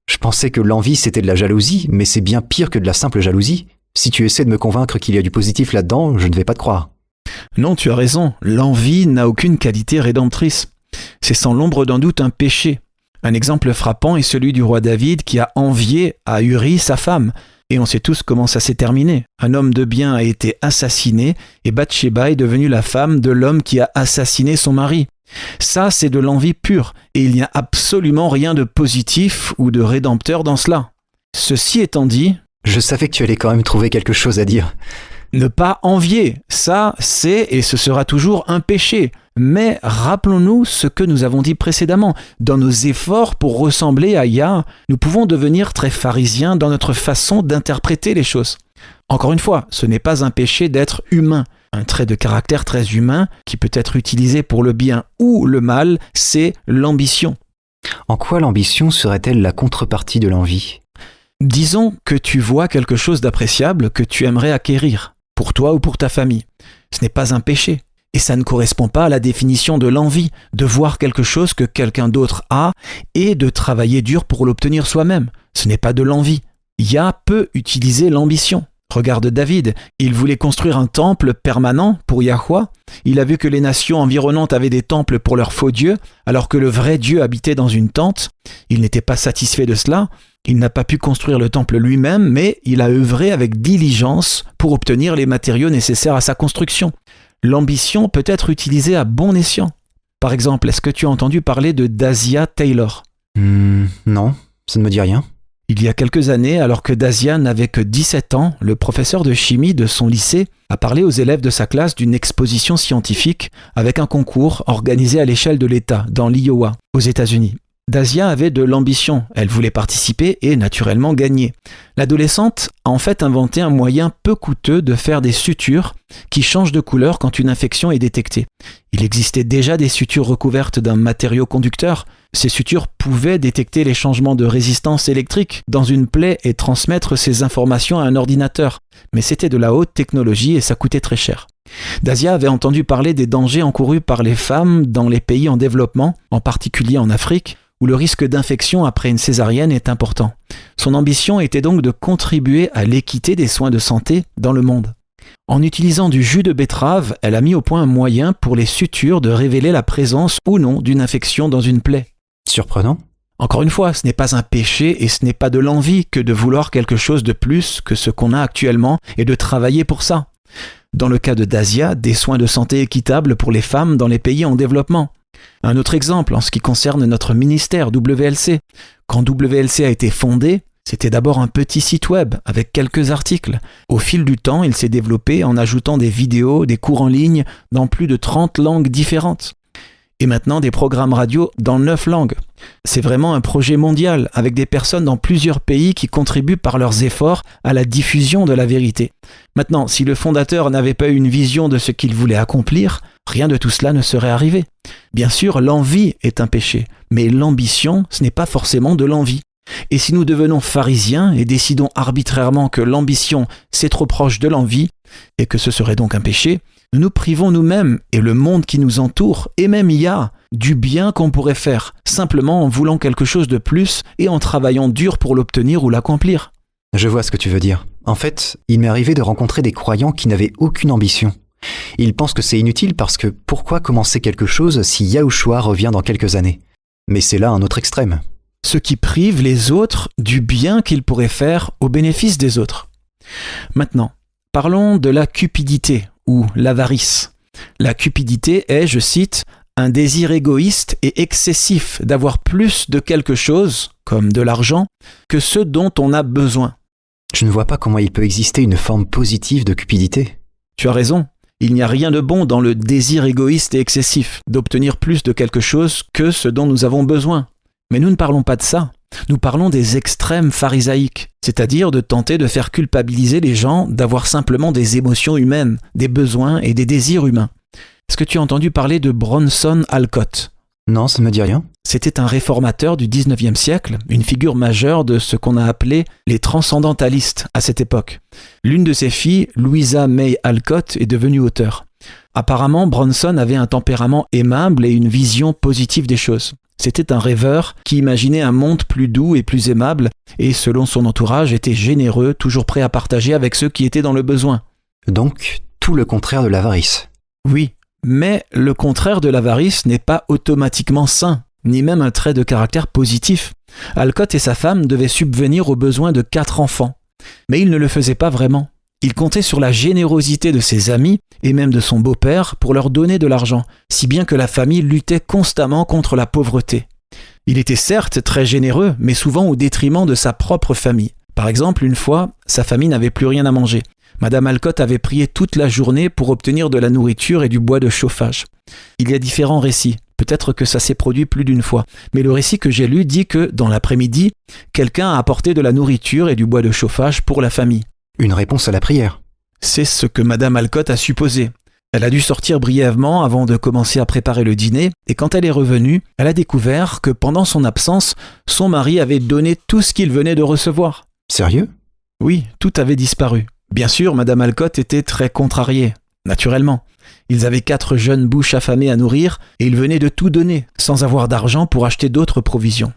Je pensais que l'envie c'était de la jalousie, mais c'est bien pire que de la simple jalousie. Si tu essaies de me convaincre qu'il y a du positif là-dedans, je ne vais pas te croire. Non, tu as raison, l'envie n'a aucune qualité rédemptrice. C'est sans l'ombre d'un doute un péché. Un exemple frappant est celui du roi David qui a envié à Uri sa femme. Et on sait tous comment ça s'est terminé. Un homme de bien a été assassiné et Bathsheba est devenue la femme de l'homme qui a assassiné son mari. Ça, c'est de l'envie pure et il n'y a absolument rien de positif ou de rédempteur dans cela. Ceci étant dit, Je savais que tu allais quand même trouver quelque chose à dire. ne pas envier, ça, c'est et ce sera toujours un péché. Mais rappelons-nous ce que nous avons dit précédemment. Dans nos efforts pour ressembler à Yah, nous pouvons devenir très pharisiens dans notre façon d'interpréter les choses. Encore une fois, ce n'est pas un péché d'être humain. Un trait de caractère très humain qui peut être utilisé pour le bien ou le mal, c'est l'ambition. En quoi l'ambition serait-elle la contrepartie de l'envie ? Disons que tu vois quelque chose d'appréciable que tu aimerais acquérir, pour toi ou pour ta famille. Ce n'est pas un péché. Et ça ne correspond pas à la définition de l'envie, de voir quelque chose que quelqu'un d'autre a et de travailler dur pour l'obtenir soi-même. Ce n'est pas de l'envie. Yah peut utiliser l'ambition. Regarde David, il voulait construire un temple permanent pour Yahweh. Il a vu que les nations environnantes avaient des temples pour leurs faux dieux, alors que le vrai Dieu habitait dans une tente. Il n'était pas satisfait de cela. Il n'a pas pu construire le temple lui-même, mais il a œuvré avec diligence pour obtenir les matériaux nécessaires à sa construction. L'ambition peut être utilisée à bon escient. Par exemple, est-ce que tu as entendu parler de Dasia Taylor ? Non, ça ne me dit rien. Il y a quelques années, alors que Dasia n'avait que 17 ans, le professeur de chimie de son lycée a parlé aux élèves de sa classe d'une exposition scientifique avec un concours organisé à l'échelle de l'État, dans l'Iowa, aux États-Unis. Dasia avait de l'ambition, elle voulait participer et naturellement gagner. L'adolescente a en fait inventé un moyen peu coûteux de faire des sutures qui changent de couleur quand une infection est détectée. Il existait déjà des sutures recouvertes d'un matériau conducteur. Ces sutures pouvaient détecter les changements de résistance électrique dans une plaie et transmettre ces informations à un ordinateur. Mais c'était de la haute technologie et ça coûtait très cher. Dasia avait entendu parler des dangers encourus par les femmes dans les pays en développement, en particulier en Afrique, où le risque d'infection après une césarienne est important. Son ambition était donc de contribuer à l'équité des soins de santé dans le monde. En utilisant du jus de betterave, elle a mis au point un moyen pour les sutures de révéler la présence ou non d'une infection dans une plaie. Surprenant. Encore une fois, ce n'est pas un péché et ce n'est pas de l'envie que de vouloir quelque chose de plus que ce qu'on a actuellement et de travailler pour ça. Dans le cas de Dasia, des soins de santé équitables pour les femmes dans les pays en développement. Un autre exemple en ce qui concerne notre ministère WLC. Quand WLC a été fondé, c'était d'abord un petit site web avec quelques articles. Au fil du temps, il s'est développé en ajoutant des vidéos, des cours en ligne dans plus de 30 langues différentes. Et maintenant des programmes radio dans 9 langues. C'est vraiment un projet mondial avec des personnes dans plusieurs pays qui contribuent par leurs efforts à la diffusion de la vérité. Maintenant, si le fondateur n'avait pas eu une vision de ce qu'il voulait accomplir, rien de tout cela ne serait arrivé. Bien sûr, l'envie est un péché, mais l'ambition, ce n'est pas forcément de l'envie. Et si nous devenons pharisiens et décidons arbitrairement que l'ambition, c'est trop proche de l'envie, et que ce serait donc un péché, nous nous privons nous-mêmes et le monde qui nous entoure, et même Yah, du bien qu'on pourrait faire, simplement en voulant quelque chose de plus et en travaillant dur pour l'obtenir ou l'accomplir. Je vois ce que tu veux dire. En fait, il m'est arrivé de rencontrer des croyants qui n'avaient aucune ambition. Ils pensent que c'est inutile parce que pourquoi commencer quelque chose si Yahushua revient dans quelques années ? Mais c'est là un autre extrême. Ce qui prive les autres du bien qu'ils pourraient faire au bénéfice des autres. Maintenant, parlons de la cupidité ou l'avarice. La cupidité est, je cite, un désir égoïste et excessif d'avoir plus de quelque chose, comme de l'argent, que ce dont on a besoin. Je ne vois pas comment il peut exister une forme positive de cupidité. Tu as raison. Il n'y a rien de bon dans le désir égoïste et excessif d'obtenir plus de quelque chose que ce dont nous avons besoin. Mais nous ne parlons pas de ça. Nous parlons des extrêmes pharisaïques, c'est-à-dire de tenter de faire culpabiliser les gens d'avoir simplement des émotions humaines, des besoins et des désirs humains. Est-ce que tu as entendu parler de Bronson Alcott ? Non, ça ne me dit rien. C'était un réformateur du 19e siècle, une figure majeure de ce qu'on a appelé les transcendantalistes à cette époque. L'une de ses filles, Louisa May Alcott, est devenue auteure. Apparemment, Bronson avait un tempérament aimable et une vision positive des choses. C'était un rêveur qui imaginait un monde plus doux et plus aimable et, selon son entourage, était généreux, toujours prêt à partager avec ceux qui étaient dans le besoin. Donc, tout le contraire de l'avarice. Oui, mais le contraire de l'avarice n'est pas automatiquement sain. ni même un trait de caractère positif. Alcott et sa femme devaient subvenir aux besoins de 4 enfants. Mais il ne le faisait pas vraiment. Il comptait sur la générosité de ses amis et même de son beau-père pour leur donner de l'argent, si bien que la famille luttait constamment contre la pauvreté. Il était certes très généreux, mais souvent au détriment de sa propre famille. Par exemple, une fois, sa famille n'avait plus rien à manger. Madame Alcott avait prié toute la journée pour obtenir de la nourriture et du bois de chauffage. Il y a différents récits. Peut-être que ça s'est produit plus d'une fois. Mais le récit que j'ai lu dit que, dans l'après-midi, quelqu'un a apporté de la nourriture et du bois de chauffage pour la famille. Une réponse à la prière. C'est ce que Madame Alcott a supposé. Elle a dû sortir brièvement avant de commencer à préparer le dîner, et quand elle est revenue, elle a découvert que pendant son absence, son mari avait donné tout ce qu'il venait de recevoir. Sérieux ? Oui, tout avait disparu. Bien sûr, Madame Alcott était très contrariée. Naturellement. Ils avaient 4 jeunes bouches affamées à nourrir et ils venaient de tout donner, sans avoir d'argent pour acheter d'autres provisions.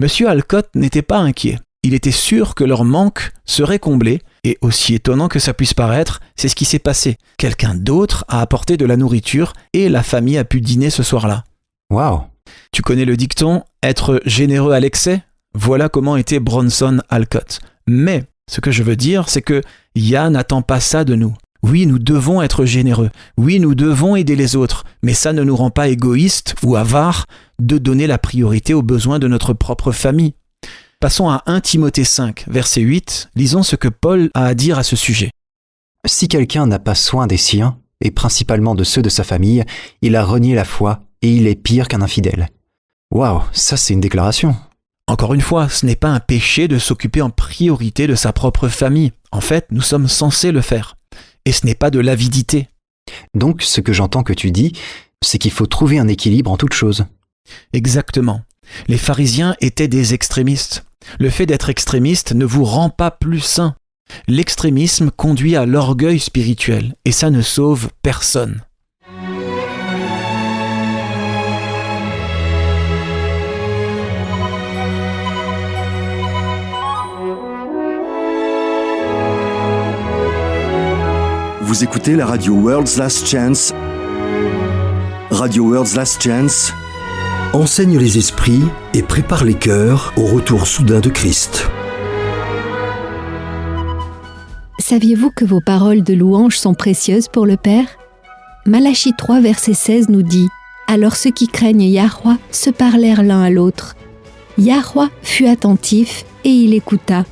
Monsieur Alcott n'était pas inquiet. Il était sûr que leur manque serait comblé et, aussi étonnant que ça puisse paraître, c'est ce qui s'est passé. Quelqu'un d'autre a apporté de la nourriture et la famille a pu dîner ce soir-là. Waouh ! Tu connais le dicton « être généreux à l'excès » ? Voilà comment était Bronson Alcott. Mais ce que je veux dire, c'est que Yah n'attend pas ça de nous. Oui, nous devons être généreux. Oui, nous devons aider les autres. Mais ça ne nous rend pas égoïstes ou avares de donner la priorité aux besoins de notre propre famille. Passons à 1 Timothée 5, verset 8. Lisons ce que Paul a à dire à ce sujet. « Si quelqu'un n'a pas soin des siens, et principalement de ceux de sa famille, il a renié la foi et il est pire qu'un infidèle. » Waouh, ça c'est une déclaration. Encore une fois, ce n'est pas un péché de s'occuper en priorité de sa propre famille. En fait, nous sommes censés le faire. Et ce n'est pas de l'avidité. Donc, ce que j'entends que tu dis, c'est qu'il faut trouver un équilibre en toute chose. Exactement. Les pharisiens étaient des extrémistes. Le fait d'être extrémiste ne vous rend pas plus saint. L'extrémisme conduit à l'orgueil spirituel, et ça ne sauve personne. Vous écoutez la radio World's Last Chance. Radio World's Last Chance enseigne les esprits et prépare les cœurs au retour soudain de Christ. Saviez-vous que vos paroles de louange sont précieuses pour le Père ? Malachie 3, verset 16 nous dit « Alors ceux qui craignent Yahweh se parlèrent l'un à l'autre. Yahweh fut attentif et il écouta.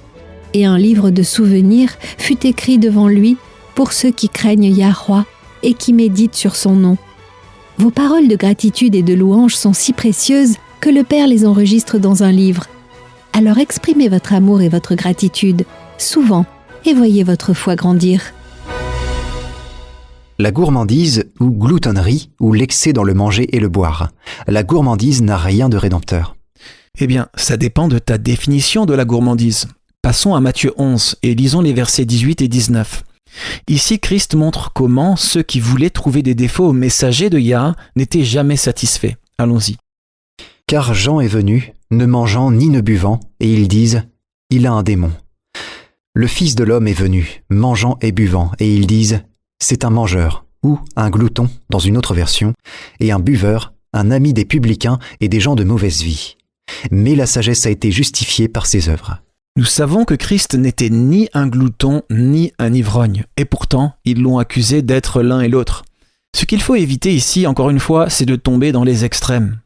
Et un livre de souvenirs fut écrit devant lui pour ceux qui craignent Yahweh et qui méditent sur son nom. » Vos paroles de gratitude et de louange sont si précieuses que le Père les enregistre dans un livre. Alors exprimez votre amour et votre gratitude, souvent, et voyez votre foi grandir. La gourmandise ou gloutonnerie ou l'excès dans le manger et le boire. La gourmandise n'a rien de rédempteur. Eh bien, ça dépend de ta définition de la gourmandise. Passons à Matthieu 11 et lisons les versets 18 et 19. Ici, Christ montre comment ceux qui voulaient trouver des défauts aux messagers de Yah n'étaient jamais satisfaits. Allons-y. « Car Jean est venu, ne mangeant ni ne buvant, et ils disent « Il a un démon. » Le Fils de l'homme est venu, mangeant et buvant, et ils disent « C'est un mangeur » ou un glouton dans une autre version, et un buveur, un ami des publicains et des gens de mauvaise vie. Mais la sagesse a été justifiée par ses œuvres. Nous savons que Christ n'était ni un glouton ni un ivrogne, et pourtant, ils l'ont accusé d'être l'un et l'autre. Ce qu'il faut éviter ici, encore une fois, c'est de tomber dans les extrêmes.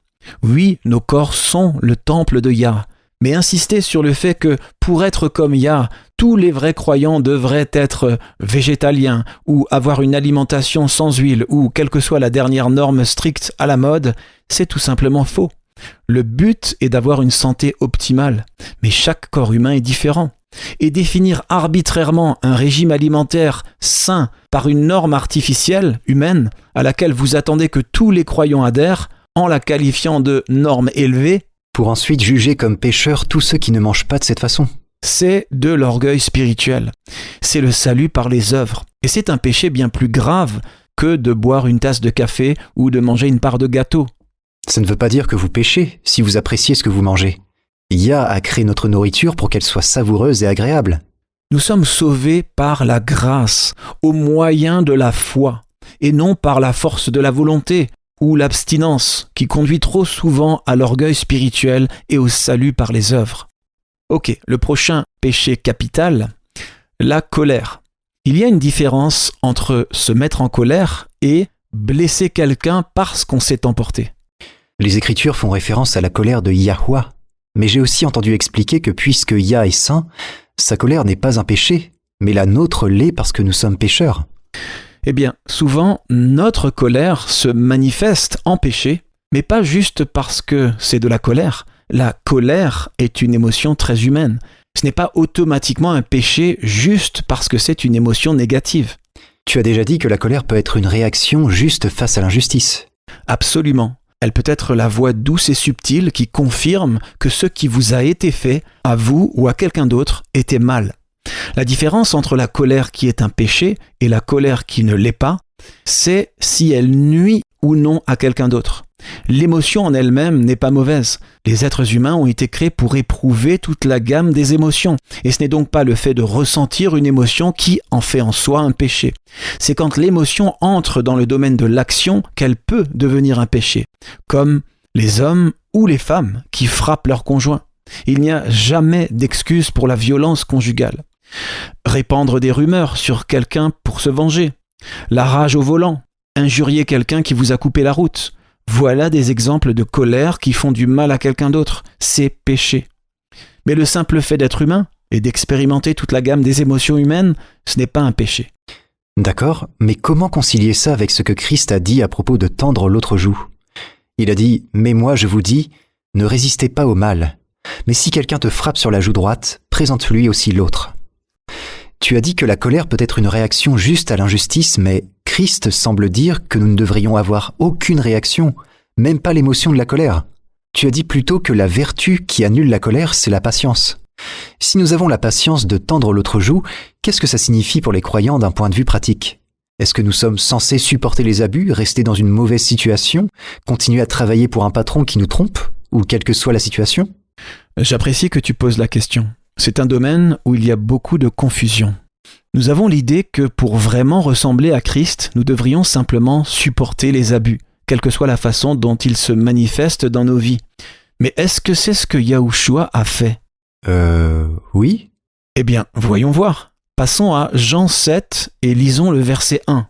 Oui, nos corps sont le temple de Yah, mais insister sur le fait que, pour être comme Yah, tous les vrais croyants devraient être végétaliens, ou avoir une alimentation sans huile, ou quelle que soit la dernière norme stricte à la mode, c'est tout simplement faux. Le but est d'avoir une santé optimale, mais chaque corps humain est différent. Et définir arbitrairement un régime alimentaire sain par une norme artificielle, humaine, à laquelle vous attendez que tous les croyants adhèrent, en la qualifiant de norme élevée, pour ensuite juger comme pécheurs tous ceux qui ne mangent pas de cette façon. C'est de l'orgueil spirituel. C'est le salut par les œuvres. Et c'est un péché bien plus grave que de boire une tasse de café ou de manger une part de gâteau. Ça ne veut pas dire que vous péchez si vous appréciez ce que vous mangez. Yah a créé notre nourriture pour qu'elle soit savoureuse et agréable. Nous sommes sauvés par la grâce, au moyen de la foi, et non par la force de la volonté, ou l'abstinence qui conduit trop souvent à l'orgueil spirituel et au salut par les œuvres. Ok, le prochain péché capital, la colère. Il y a une différence entre se mettre en colère et blesser quelqu'un parce qu'on s'est emporté. Les Écritures font référence à la colère de Yahweh, mais j'ai aussi entendu expliquer que puisque Yah est saint, sa colère n'est pas un péché, mais la nôtre l'est parce que nous sommes pécheurs. Eh bien, souvent, notre colère se manifeste en péché, mais pas juste parce que c'est de la colère. La colère est une émotion très humaine. Ce n'est pas automatiquement un péché juste parce que c'est une émotion négative. Tu as déjà dit que la colère peut être une réaction juste face à l'injustice. Absolument. Elle peut être la voix douce et subtile qui confirme que ce qui vous a été fait, à vous ou à quelqu'un d'autre, était mal. La différence entre la colère qui est un péché et la colère qui ne l'est pas, c'est si elle nuit ou non à quelqu'un d'autre. L'émotion en elle-même n'est pas mauvaise. Les êtres humains ont été créés pour éprouver toute la gamme des émotions. Et ce n'est donc pas le fait de ressentir une émotion qui en fait en soi un péché. C'est quand l'émotion entre dans le domaine de l'action qu'elle peut devenir un péché. Comme les hommes ou les femmes qui frappent leur conjoint. Il n'y a jamais d'excuse pour la violence conjugale. Répandre des rumeurs sur quelqu'un pour se venger. La rage au volant. Injurier quelqu'un qui vous a coupé la route. Voilà des exemples de colère qui font du mal à quelqu'un d'autre. C'est péché. Mais le simple fait d'être humain et d'expérimenter toute la gamme des émotions humaines, ce n'est pas un péché. D'accord, mais comment concilier ça avec ce que Christ a dit à propos de tendre l'autre joue ? Il a dit « Mais moi je vous dis, ne résistez pas au mal. Mais si quelqu'un te frappe sur la joue droite, présente-lui aussi l'autre. » Tu as dit que la colère peut être une réaction juste à l'injustice, mais Christ semble dire que nous ne devrions avoir aucune réaction, même pas l'émotion de la colère. Tu as dit plutôt que la vertu qui annule la colère, c'est la patience. Si nous avons la patience de tendre l'autre joue, qu'est-ce que ça signifie pour les croyants d'un point de vue pratique ? Est-ce que nous sommes censés supporter les abus, rester dans une mauvaise situation, continuer à travailler pour un patron qui nous trompe, ou quelle que soit la situation ? J'apprécie que tu poses la question. C'est un domaine où il y a beaucoup de confusion. Nous avons l'idée que pour vraiment ressembler à Christ, nous devrions simplement supporter les abus, quelle que soit la façon dont ils se manifestent dans nos vies. Mais est-ce que c'est ce que Yahushua a fait ? Oui. Eh bien, voyons voir. Passons à Jean 7 et lisons le verset 1.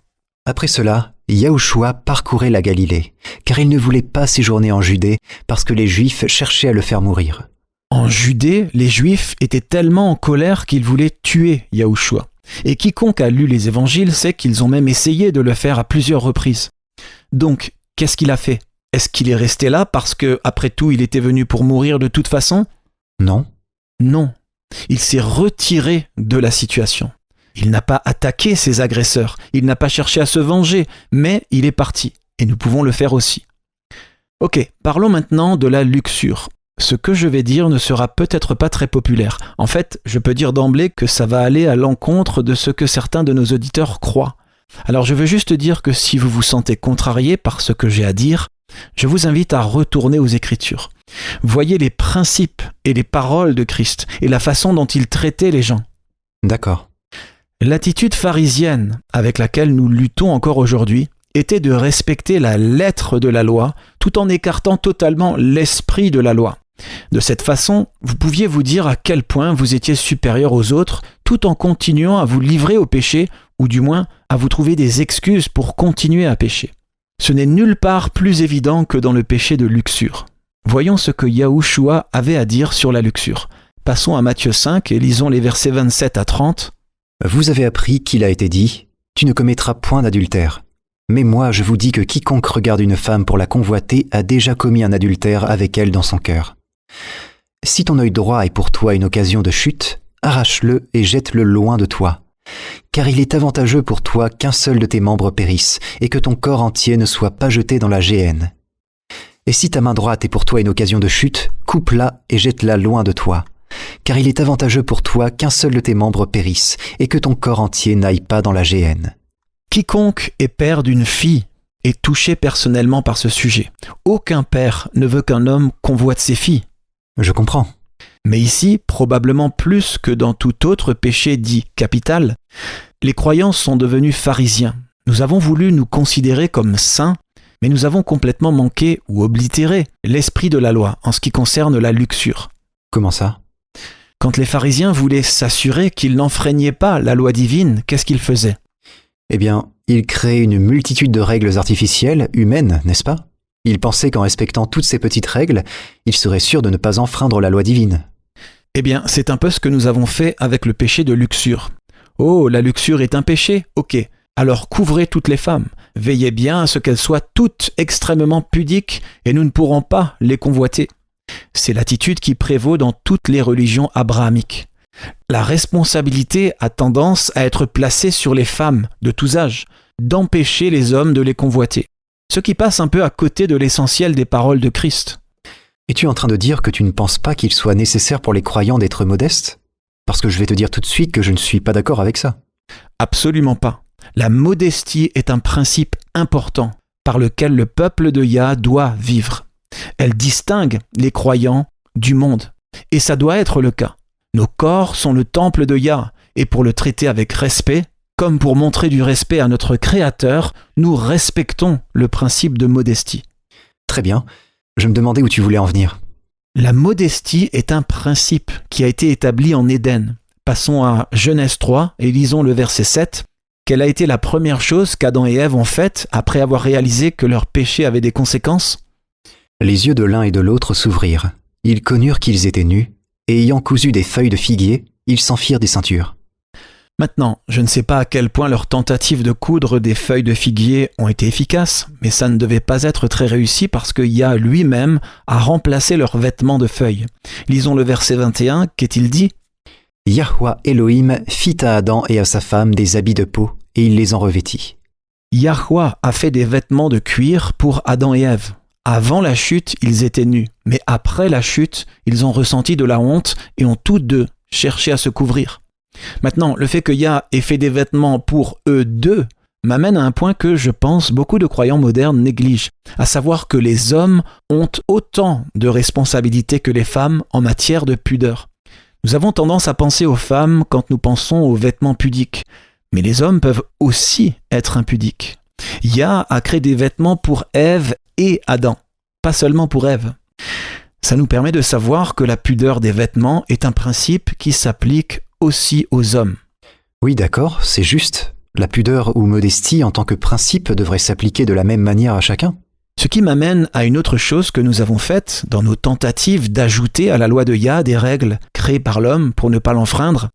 Après cela, Yahushua parcourait la Galilée, car il ne voulait pas séjourner en Judée, parce que les Juifs cherchaient à le faire mourir. En Judée, les Juifs étaient tellement en colère qu'ils voulaient tuer Yahushua. Et quiconque a lu les évangiles sait qu'ils ont même essayé de le faire à plusieurs reprises. Donc, qu'est-ce qu'il a fait ? Est-ce qu'il est resté là parce que, après tout, il était venu pour mourir de toute façon ? Non. Non. Il s'est retiré de la situation. Il n'a pas attaqué ses agresseurs. Il n'a pas cherché à se venger, mais il est parti. Et nous pouvons le faire aussi. Ok, parlons maintenant de la luxure. Ce que je vais dire ne sera peut-être pas très populaire. En fait, je peux dire d'emblée que ça va aller à l'encontre de ce que certains de nos auditeurs croient. Alors je veux juste dire que si vous vous sentez contrarié par ce que j'ai à dire, je vous invite à retourner aux Écritures. Voyez les principes et les paroles de Christ et la façon dont il traitait les gens. D'accord. L'attitude pharisienne avec laquelle nous luttons encore aujourd'hui était de respecter la lettre de la loi tout en écartant totalement l'esprit de la loi. De cette façon, vous pouviez vous dire à quel point vous étiez supérieur aux autres tout en continuant à vous livrer au péché ou du moins à vous trouver des excuses pour continuer à pécher. Ce n'est nulle part plus évident que dans le péché de luxure. Voyons ce que Yahushua avait à dire sur la luxure. Passons à Matthieu 5 et lisons les versets 27 à 30. Vous avez appris qu'il a été dit « Tu ne commettras point d'adultère ». Mais moi, je vous dis que quiconque regarde une femme pour la convoiter a déjà commis un adultère avec elle dans son cœur. Si ton œil droit est pour toi une occasion de chute, arrache-le et jette-le loin de toi. Car il est avantageux pour toi qu'un seul de tes membres périsse, et que ton corps entier ne soit pas jeté dans la géhenne. Et si ta main droite est pour toi une occasion de chute, coupe-la et jette-la loin de toi. Car il est avantageux pour toi qu'un seul de tes membres périsse, et que ton corps entier n'aille pas dans la géhenne. Quiconque est père d'une fille est touché personnellement par ce sujet. Aucun père ne veut qu'un homme convoite ses filles. Je comprends. Mais ici, probablement plus que dans tout autre péché dit capital, les croyants sont devenus pharisiens. Nous avons voulu nous considérer comme saints, Mais nous avons complètement manqué ou oblitéré l'esprit de la loi en ce qui concerne la luxure. Comment ça? Quand les pharisiens voulaient s'assurer qu'ils n'enfreignaient pas la loi divine, qu'est-ce qu'ils faisaient? Eh bien, ils créaient une multitude de règles artificielles, humaines, n'est-ce pas? Ils pensaient qu'en respectant toutes ces petites règles, ils seraient sûrs de ne pas enfreindre la loi divine. Eh bien, c'est un peu ce que nous avons fait avec le péché de luxure. Oh, la luxure est un péché? Ok. Alors couvrez toutes les femmes. Veillez bien à ce qu'elles soient toutes extrêmement pudiques et nous ne pourrons pas les convoiter. C'est l'attitude qui prévaut dans toutes les religions abrahamiques. La responsabilité a tendance à être placée sur les femmes de tous âges, d'empêcher les hommes de les convoiter. Ce qui passe un peu à côté de l'essentiel des paroles de Christ. Es-tu en train de dire que tu ne penses pas qu'il soit nécessaire pour les croyants d'être modestes? Parce que je vais te dire tout de suite que je ne suis pas d'accord avec ça. Absolument pas. La modestie est un principe important par lequel le peuple de Yah doit vivre. Elle distingue les croyants du monde. Et ça doit être le cas. Nos corps sont le temple de Yah, et pour le traiter avec respect, comme pour montrer du respect à notre Créateur, nous respectons le principe de modestie. Très bien. Je me demandais où tu voulais en venir. La modestie est un principe qui a été établi en Éden. Passons à Genèse 3 et lisons le verset 7. Quelle a été la première chose qu'Adam et Ève ont faite après avoir réalisé que leur péché avait des conséquences? Les yeux de l'un et de l'autre s'ouvrirent. Ils connurent qu'ils étaient nus, et ayant cousu des feuilles de figuier, ils s'en firent des ceintures. Maintenant, je ne sais pas à quel point leurs tentatives de coudre des feuilles de figuier ont été efficaces, mais ça ne devait pas être très réussi parce que Yah lui-même a remplacé leurs vêtements de feuilles. Lisons le verset 21, qu'est-il dit? Yahweh Elohim fit à Adam et à sa femme des habits de peau, et il les en revêtit. Yahweh a fait des vêtements de cuir pour Adam et Ève. Avant la chute, ils étaient nus, mais après la chute, ils ont ressenti de la honte et ont tous deux cherché à se couvrir. Maintenant, le fait que Yah ait fait des vêtements pour eux deux m'amène à un point que je pense beaucoup de croyants modernes négligent, à savoir que les hommes ont autant de responsabilités que les femmes en matière de pudeur. Nous avons tendance à penser aux femmes quand nous pensons aux vêtements pudiques, mais les hommes peuvent aussi être impudiques. Yah a créé des vêtements pour Ève et Adam, pas seulement pour Ève. Ça nous permet de savoir que la pudeur des vêtements est un principe qui s'applique aussi aux hommes. Oui, d'accord, c'est juste. La pudeur ou modestie en tant que principe devrait s'appliquer de la même manière à chacun. Ce qui m'amène à une autre chose que nous avons faite dans nos tentatives d'ajouter à la loi de Yah des règles créées par l'homme pour ne pas l'enfreindre.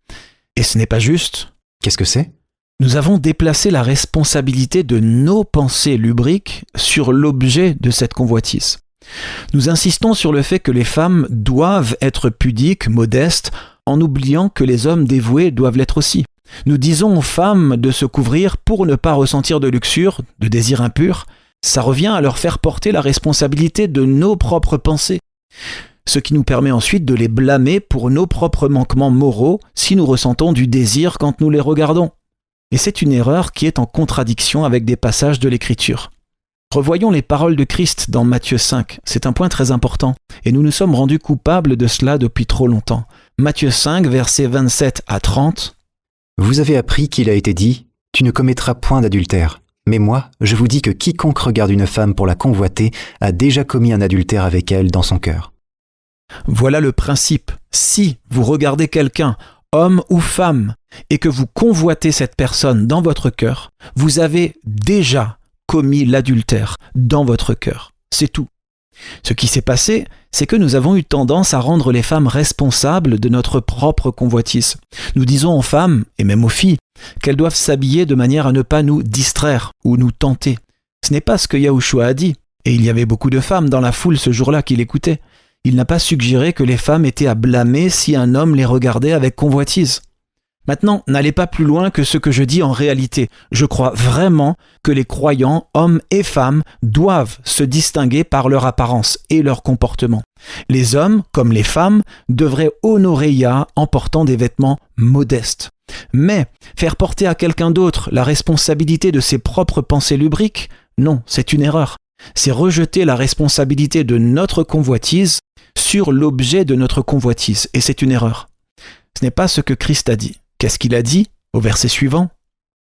Et ce n'est pas juste. Qu'est-ce que c'est? Nous avons déplacé la responsabilité de nos pensées lubriques sur l'objet de cette convoitise. Nous insistons sur le fait que les femmes doivent être pudiques, modestes, en oubliant que les hommes dévoués doivent l'être aussi. Nous disons aux femmes de se couvrir pour ne pas ressentir de luxure, de désir impur. Ça revient à leur faire porter la responsabilité de nos propres pensées. Ce qui nous permet ensuite de les blâmer pour nos propres manquements moraux si nous ressentons du désir quand nous les regardons. Et c'est une erreur qui est en contradiction avec des passages de l'Écriture. Revoyons les paroles de Christ dans Matthieu 5. C'est un point très important, et nous nous sommes rendus coupables de cela depuis trop longtemps. Matthieu 5, versets 27 à 30. Vous avez appris qu'il a été dit « Tu ne commettras point d'adultère ». Mais moi, je vous dis que quiconque regarde une femme pour la convoiter a déjà commis un adultère avec elle dans son cœur. Voilà le principe. Si vous regardez quelqu'un, homme ou femme, et que vous convoitez cette personne dans votre cœur, vous avez déjà commis l'adultère dans votre cœur. C'est tout. Ce qui s'est passé, c'est que nous avons eu tendance à rendre les femmes responsables de notre propre convoitise. Nous disons aux femmes, et même aux filles, qu'elles doivent s'habiller de manière à ne pas nous distraire ou nous tenter. Ce n'est pas ce que Yahushua a dit, et il y avait beaucoup de femmes dans la foule ce jour-là qui l'écoutaient. Il n'a pas suggéré que les femmes étaient à blâmer si un homme les regardait avec convoitise. Maintenant, n'allez pas plus loin que ce que je dis en réalité. Je crois vraiment que les croyants, hommes et femmes, doivent se distinguer par leur apparence et leur comportement. Les hommes, comme les femmes, devraient honorer Yah en portant des vêtements modestes. Mais faire porter à quelqu'un d'autre la responsabilité de ses propres pensées lubriques, non, c'est une erreur. C'est rejeter la responsabilité de notre convoitise sur l'objet de notre convoitise, et c'est une erreur. Ce n'est pas ce que Christ a dit. Qu'est-ce qu'il a dit au verset suivant?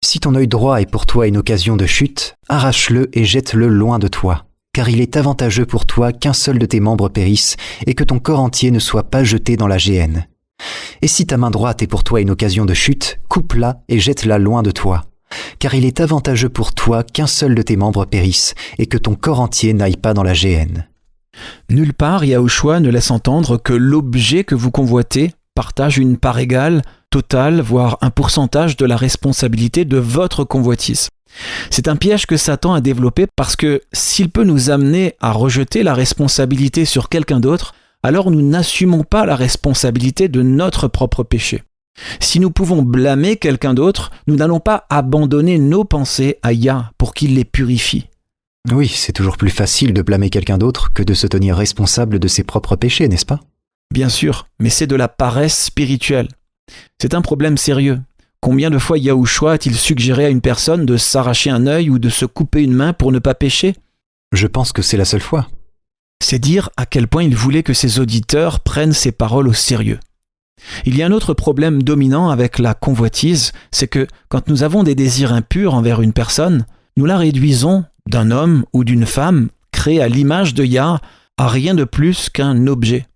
Si ton œil droit est pour toi une occasion de chute, arrache-le et jette-le loin de toi, car il est avantageux pour toi qu'un seul de tes membres périsse et que ton corps entier ne soit pas jeté dans la géhenne. Et si ta main droite est pour toi une occasion de chute, coupe-la et jette-la loin de toi, car il est avantageux pour toi qu'un seul de tes membres périsse et que ton corps entier n'aille pas dans la géhenne. Nulle part, Yahushua ne laisse entendre que l'objet que vous convoitez partage une part égale, totale, voire un pourcentage de la responsabilité de votre convoitise. C'est un piège que Satan a développé parce que s'il peut nous amener à rejeter la responsabilité sur quelqu'un d'autre, alors nous n'assumons pas la responsabilité de notre propre péché. Si nous pouvons blâmer quelqu'un d'autre, nous n'allons pas abandonner nos pensées à Yah pour qu'il les purifie. Oui, c'est toujours plus facile de blâmer quelqu'un d'autre que de se tenir responsable de ses propres péchés, n'est-ce pas? Bien sûr, mais c'est de la paresse spirituelle. C'est un problème sérieux. Combien de fois Yahushua a-t-il suggéré à une personne de s'arracher un œil ou de se couper une main pour ne pas pécher? Je pense que c'est la seule fois. C'est dire à quel point il voulait que ses auditeurs prennent ses paroles au sérieux. Il y a un autre problème dominant avec la convoitise, c'est que quand nous avons des désirs impurs envers une personne, nous la réduisons d'un homme ou d'une femme créé à l'image de Yah à rien de plus qu'un objet.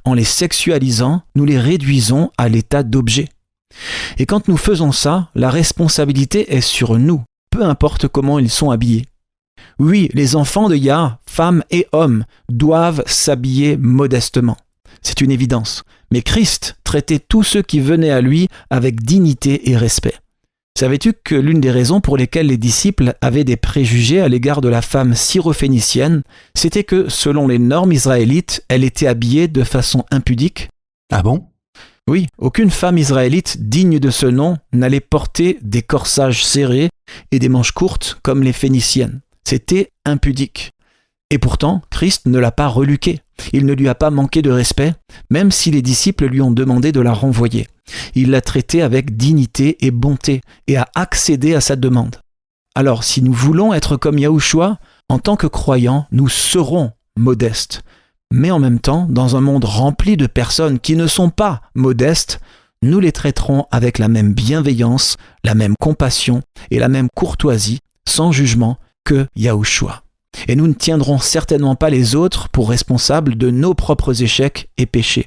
En les sexualisant, nous les réduisons à l'état d'objet. Et quand nous faisons ça, la responsabilité est sur nous, peu importe comment ils sont habillés. Oui, les enfants de Yah, femmes et hommes, doivent s'habiller modestement. C'est une évidence. Mais Christ traitait tous ceux qui venaient à lui avec dignité et respect. Savais-tu que l'une des raisons pour lesquelles les disciples avaient des préjugés à l'égard de la femme syrophénicienne, c'était que, selon les normes israélites, elle était habillée de façon impudique? Ah bon? Oui, aucune femme israélite digne de ce nom n'allait porter des corsages serrés et des manches courtes comme les phéniciennes. C'était impudique. Et pourtant, Christ ne l'a pas reluqué. Il ne lui a pas manqué de respect, même si les disciples lui ont demandé de la renvoyer. Il l'a traitée avec dignité et bonté et a accédé à sa demande. Alors, si nous voulons être comme Yahushua, en tant que croyants, nous serons modestes. Mais en même temps, dans un monde rempli de personnes qui ne sont pas modestes, nous les traiterons avec la même bienveillance, la même compassion et la même courtoisie, sans jugement, que Yahushua. Et nous ne tiendrons certainement pas les autres pour responsables de nos propres échecs et péchés.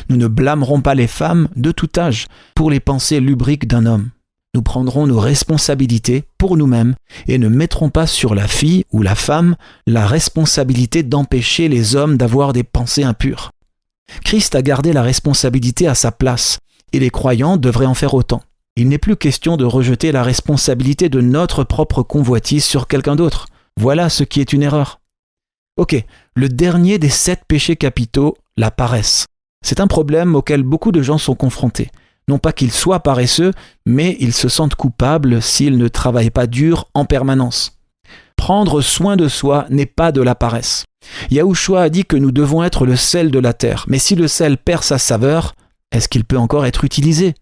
Nous ne blâmerons pas les femmes de tout âge pour les pensées lubriques d'un homme. Nous prendrons nos responsabilités pour nous-mêmes et ne mettrons pas sur la fille ou la femme la responsabilité d'empêcher les hommes d'avoir des pensées impures. Christ a gardé la responsabilité à sa place et les croyants devraient en faire autant. Il n'est plus question de rejeter la responsabilité de notre propre convoitise sur quelqu'un d'autre. Voilà ce qui est une erreur. Ok, le dernier des 7 péchés capitaux, la paresse. C'est un problème auquel beaucoup de gens sont confrontés. Non pas qu'ils soient paresseux, mais ils se sentent coupables s'ils ne travaillent pas dur en permanence. Prendre soin de soi n'est pas de la paresse. Yahushua a dit que nous devons être le sel de la terre, mais si le sel perd sa saveur, est-ce qu'il peut encore être utilisé?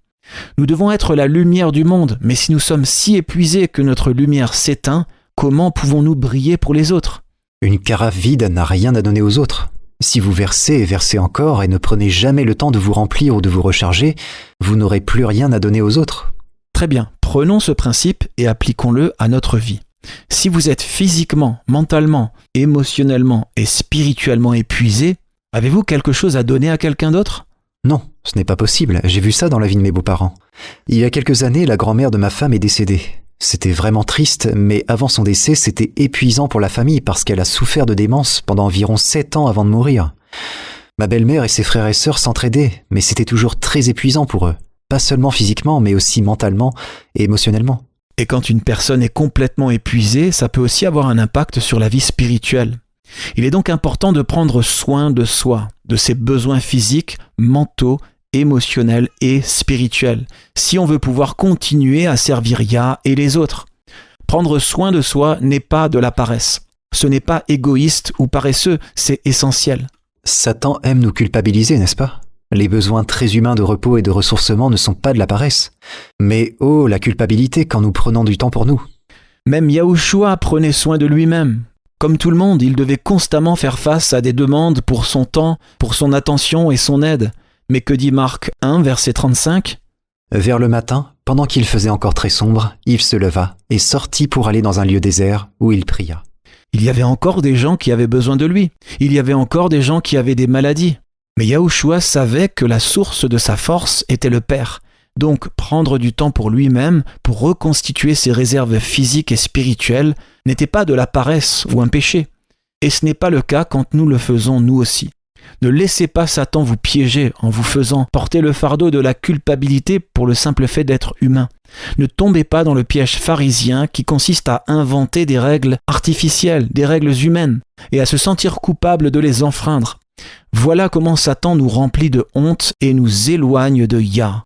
Nous devons être la lumière du monde, mais si nous sommes si épuisés que notre lumière s'éteint, comment pouvons-nous briller pour les autres? Une carafe vide n'a rien à donner aux autres. Si vous versez et versez encore et ne prenez jamais le temps de vous remplir ou de vous recharger, vous n'aurez plus rien à donner aux autres. Très bien, prenons ce principe et appliquons-le à notre vie. Si vous êtes physiquement, mentalement, émotionnellement et spirituellement épuisé, avez-vous quelque chose à donner à quelqu'un d'autre? Non, ce n'est pas possible, j'ai vu ça dans la vie de mes beaux-parents. Il y a quelques années, la grand-mère de ma femme est décédée. C'était vraiment triste, mais avant son décès, c'était épuisant pour la famille parce qu'elle a souffert de démence pendant environ 7 ans avant de mourir. Ma belle-mère et ses frères et sœurs s'entraidaient, mais c'était toujours très épuisant pour eux. Pas seulement physiquement, mais aussi mentalement et émotionnellement. Et quand une personne est complètement épuisée, ça peut aussi avoir un impact sur la vie spirituelle. Il est donc important de prendre soin de soi, de ses besoins physiques, mentaux, émotionnels et spirituels, si on veut pouvoir continuer à servir Yah et les autres. Prendre soin de soi n'est pas de la paresse. Ce n'est pas égoïste ou paresseux, c'est essentiel. Satan aime nous culpabiliser, n'est-ce pas? Les besoins très humains de repos et de ressourcement ne sont pas de la paresse. Mais oh, la culpabilité quand nous prenons du temps pour nous. Même Yahushua prenait soin de lui-même. Comme tout le monde, il devait constamment faire face à des demandes pour son temps, pour son attention et son aide. Mais que dit Marc 1, verset 35 ? Vers le matin, pendant qu'il faisait encore très sombre, il se leva et sortit pour aller dans un lieu désert où il pria. Il y avait encore des gens qui avaient besoin de lui. Il y avait encore des gens qui avaient des maladies. Mais Yahushua savait que la source de sa force était le Père. Donc, prendre du temps pour lui-même, pour reconstituer ses réserves physiques et spirituelles, n'était pas de la paresse ou un péché. Et ce n'est pas le cas quand nous le faisons nous aussi. Ne laissez pas Satan vous piéger en vous faisant porter le fardeau de la culpabilité pour le simple fait d'être humain. Ne tombez pas dans le piège pharisien qui consiste à inventer des règles artificielles, des règles humaines, et à se sentir coupable de les enfreindre. Voilà comment Satan nous remplit de honte et nous éloigne de Yah.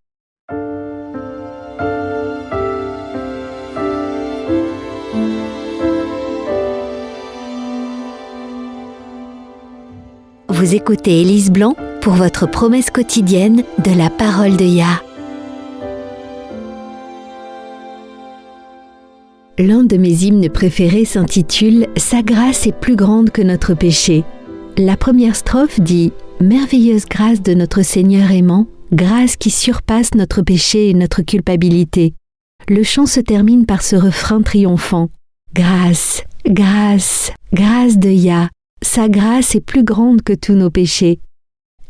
Vous écoutez Élise Blanc pour votre promesse quotidienne de la parole de Yah. L'un de mes hymnes préférés s'intitule « Sa grâce est plus grande que notre péché ». La première strophe dit « Merveilleuse grâce de notre Seigneur aimant, grâce qui surpasse notre péché et notre culpabilité ». Le chant se termine par ce refrain triomphant « Grâce, grâce, grâce de Yah, sa grâce est plus grande que tous nos péchés ».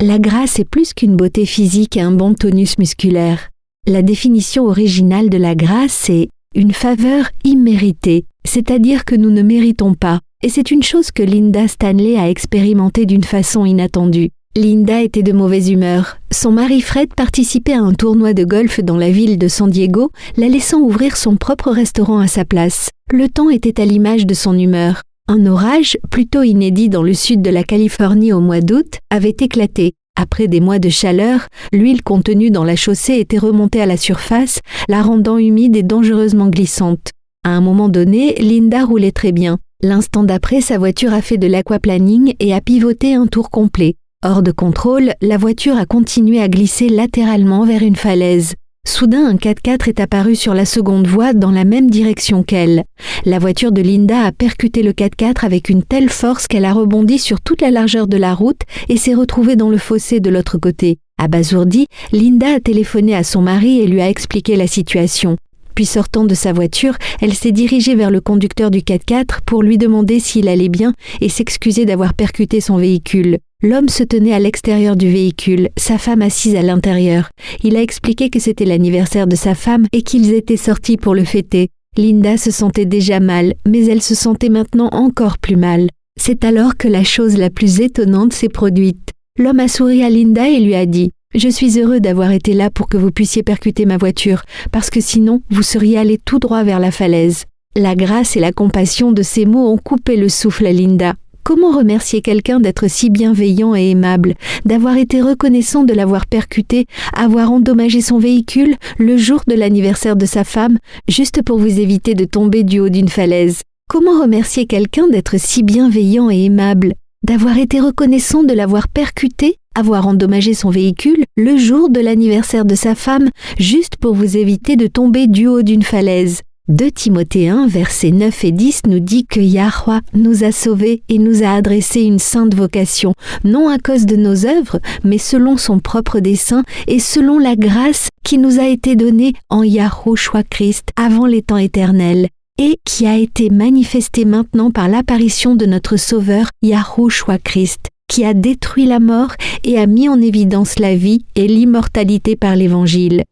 La grâce est plus qu'une beauté physique et un bon tonus musculaire. La définition originale de la grâce, c'est une faveur imméritée, c'est-à-dire que nous ne méritons pas. Et c'est une chose que Linda Stanley a expérimentée d'une façon inattendue. Linda était de mauvaise humeur. Son mari Fred participait à un tournoi de golf dans la ville de San Diego, la laissant ouvrir son propre restaurant à sa place. Le temps était à l'image de son humeur. Un orage, plutôt inédit dans le sud de la Californie au mois d'août, avait éclaté. Après des mois de chaleur, l'huile contenue dans la chaussée était remontée à la surface, la rendant humide et dangereusement glissante. À un moment donné, Linda roulait très bien. L'instant d'après, sa voiture a fait de l'aquaplaning et a pivoté un tour complet. Hors de contrôle, la voiture a continué à glisser latéralement vers une falaise. Soudain, un 4x4 est apparu sur la seconde voie dans la même direction qu'elle. La voiture de Linda a percuté le 4x4 avec une telle force qu'elle a rebondi sur toute la largeur de la route et s'est retrouvée dans le fossé de l'autre côté. Abasourdie, Linda a téléphoné à son mari et lui a expliqué la situation. Puis sortant de sa voiture, elle s'est dirigée vers le conducteur du 4x4 pour lui demander s'il allait bien et s'excuser d'avoir percuté son véhicule. L'homme se tenait à l'extérieur du véhicule, sa femme assise à l'intérieur. Il a expliqué que c'était l'anniversaire de sa femme et qu'ils étaient sortis pour le fêter. Linda se sentait déjà mal, mais elle se sentait maintenant encore plus mal. C'est alors que la chose la plus étonnante s'est produite. L'homme a souri à Linda et lui a dit « Je suis heureux d'avoir été là pour que vous puissiez percuter ma voiture, parce que sinon, vous seriez allé tout droit vers la falaise. » La grâce et la compassion de ces mots ont coupé le souffle à Linda. Comment remercier quelqu'un d'être si bienveillant et aimable, d'avoir été reconnaissant de l'avoir percuté, avoir endommagé son véhicule le jour de l'anniversaire de sa femme, juste pour vous éviter de tomber du haut d'une falaise? Comment remercier quelqu'un d'être si bienveillant et aimable, d'avoir été reconnaissant de l'avoir percuté, avoir endommagé son véhicule le jour de l'anniversaire de sa femme, juste pour vous éviter de tomber du haut d'une falaise? 2 Timothée 1, versets 9 et 10 nous dit que Yahweh nous a sauvés et nous a adressé une sainte vocation, non à cause de nos œuvres, mais selon son propre dessein et selon la grâce qui nous a été donnée en Yahushua Christ avant les temps éternels, et qui a été manifestée maintenant par l'apparition de notre Sauveur Yahushua Christ, qui a détruit la mort et a mis en évidence la vie et l'immortalité par l'Évangile.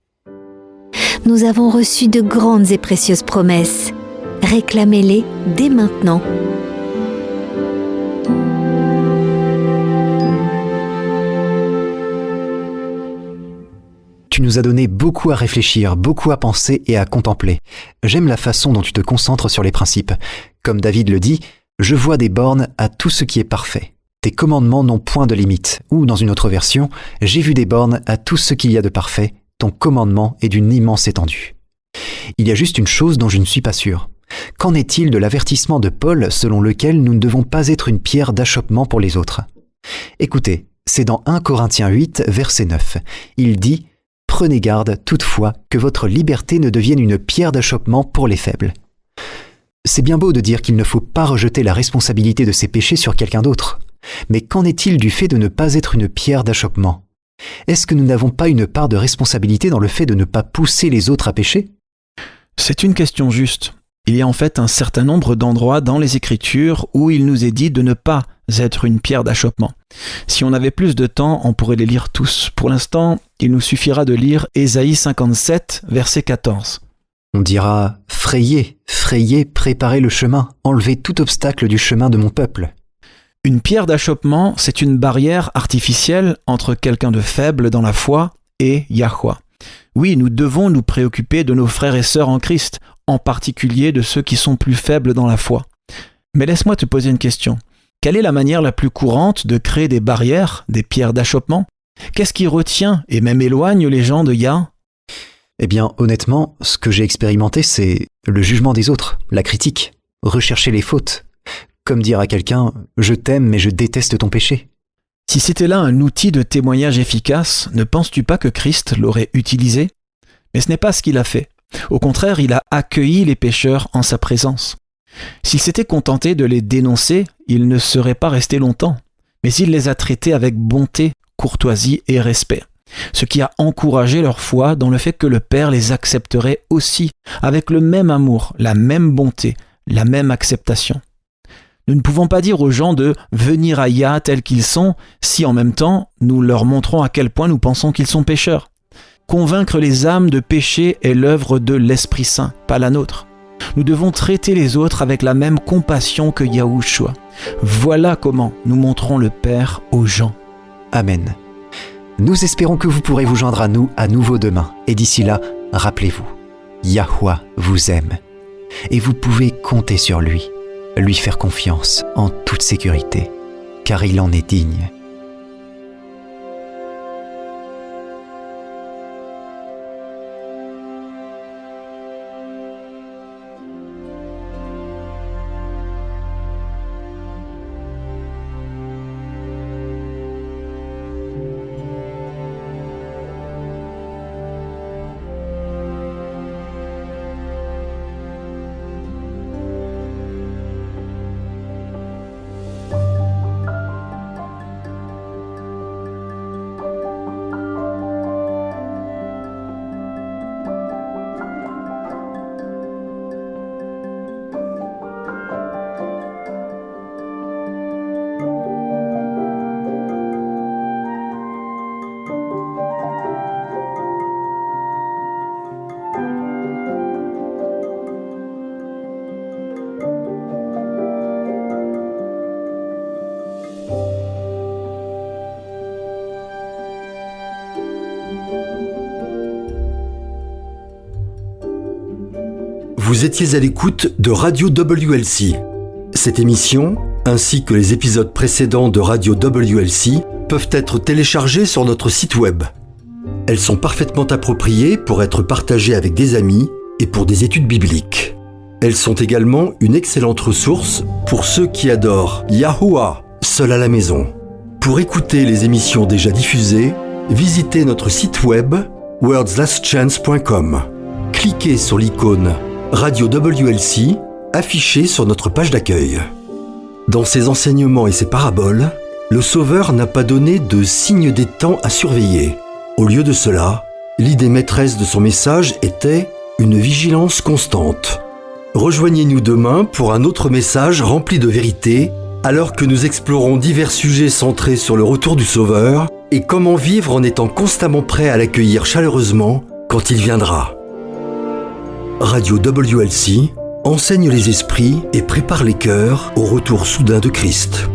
Nous avons reçu de grandes et précieuses promesses. Réclamez-les dès maintenant. Tu nous as donné beaucoup à réfléchir, beaucoup à penser et à contempler. J'aime la façon dont tu te concentres sur les principes. Comme David le dit, « Je vois des bornes à tout ce qui est parfait. Tes commandements n'ont point de limite. » Ou dans une autre version, « J'ai vu des bornes à tout ce qu'il y a de parfait. Ton commandement est d'une immense étendue. » Il y a juste une chose dont je ne suis pas sûr. Qu'en est-il de l'avertissement de Paul selon lequel nous ne devons pas être une pierre d'achoppement pour les autres? Écoutez, c'est dans 1 Corinthiens 8, verset 9. Il dit « Prenez garde toutefois que votre liberté ne devienne une pierre d'achoppement pour les faibles. » C'est bien beau de dire qu'il ne faut pas rejeter la responsabilité de ses péchés sur quelqu'un d'autre. Mais qu'en est-il du fait de ne pas être une pierre d'achoppement? Est-ce que nous n'avons pas une part de responsabilité dans le fait de ne pas pousser les autres à pécher ? C'est une question juste. Il y a en fait un certain nombre d'endroits dans les Écritures où il nous est dit de ne pas être une pierre d'achoppement. Si on avait plus de temps, on pourrait les lire tous. Pour l'instant, il nous suffira de lire Ésaïe 57, verset 14. On dira « Frayez, frayez, préparez le chemin, enlevez tout obstacle du chemin de mon peuple. » Une pierre d'achoppement, c'est une barrière artificielle entre quelqu'un de faible dans la foi et Yahweh. Oui, nous devons nous préoccuper de nos frères et sœurs en Christ, en particulier de ceux qui sont plus faibles dans la foi. Mais laisse-moi te poser une question. Quelle est la manière la plus courante de créer des barrières, des pierres d'achoppement ? Qu'est-ce qui retient et même éloigne les gens de Yah ? Eh bien, honnêtement, ce que j'ai expérimenté, c'est le jugement des autres, la critique, rechercher les fautes. Comme dire à quelqu'un « Je t'aime mais je déteste ton péché ». Si c'était là un outil de témoignage efficace, ne penses-tu pas que Christ l'aurait utilisé ? Mais ce n'est pas ce qu'il a fait. Au contraire, il a accueilli les pécheurs en sa présence. S'il s'était contenté de les dénoncer, il ne serait pas resté longtemps. Mais il les a traités avec bonté, courtoisie et respect. Ce qui a encouragé leur foi dans le fait que le Père les accepterait aussi, avec le même amour, la même bonté, la même acceptation. Nous ne pouvons pas dire aux gens de venir à Yah tels qu'ils sont, si en même temps nous leur montrons à quel point nous pensons qu'ils sont pécheurs. Convaincre les âmes de péché est l'œuvre de l'Esprit Saint, pas la nôtre. Nous devons traiter les autres avec la même compassion que Yahushua. Voilà comment nous montrons le Père aux gens. Amen. Nous espérons que vous pourrez vous joindre à nous à nouveau demain. Et d'ici là, rappelez-vous, Yahweh vous aime. Et vous pouvez compter sur lui faire confiance en toute sécurité, car il en est digne. Vous étiez à l'écoute de Radio WLC. Cette émission, ainsi que les épisodes précédents de Radio WLC, peuvent être téléchargés sur notre site web. Elles sont parfaitement appropriées pour être partagées avec des amis et pour des études bibliques. Elles sont également une excellente ressource pour ceux qui adorent Yahuwah, seul à la maison. Pour écouter les émissions déjà diffusées, visitez notre site web wordslastchance.com. Cliquez sur l'icône Radio WLC affichée sur notre page d'accueil. Dans ses enseignements et ses paraboles, le Sauveur n'a pas donné de signe des temps à surveiller. Au lieu de cela, l'idée maîtresse de son message était une vigilance constante. Rejoignez-nous demain pour un autre message rempli de vérité, alors que nous explorons divers sujets centrés sur le retour du Sauveur et comment vivre en étant constamment prêt à l'accueillir chaleureusement quand il viendra. Radio WLC enseigne les esprits et prépare les cœurs au retour soudain de Christ.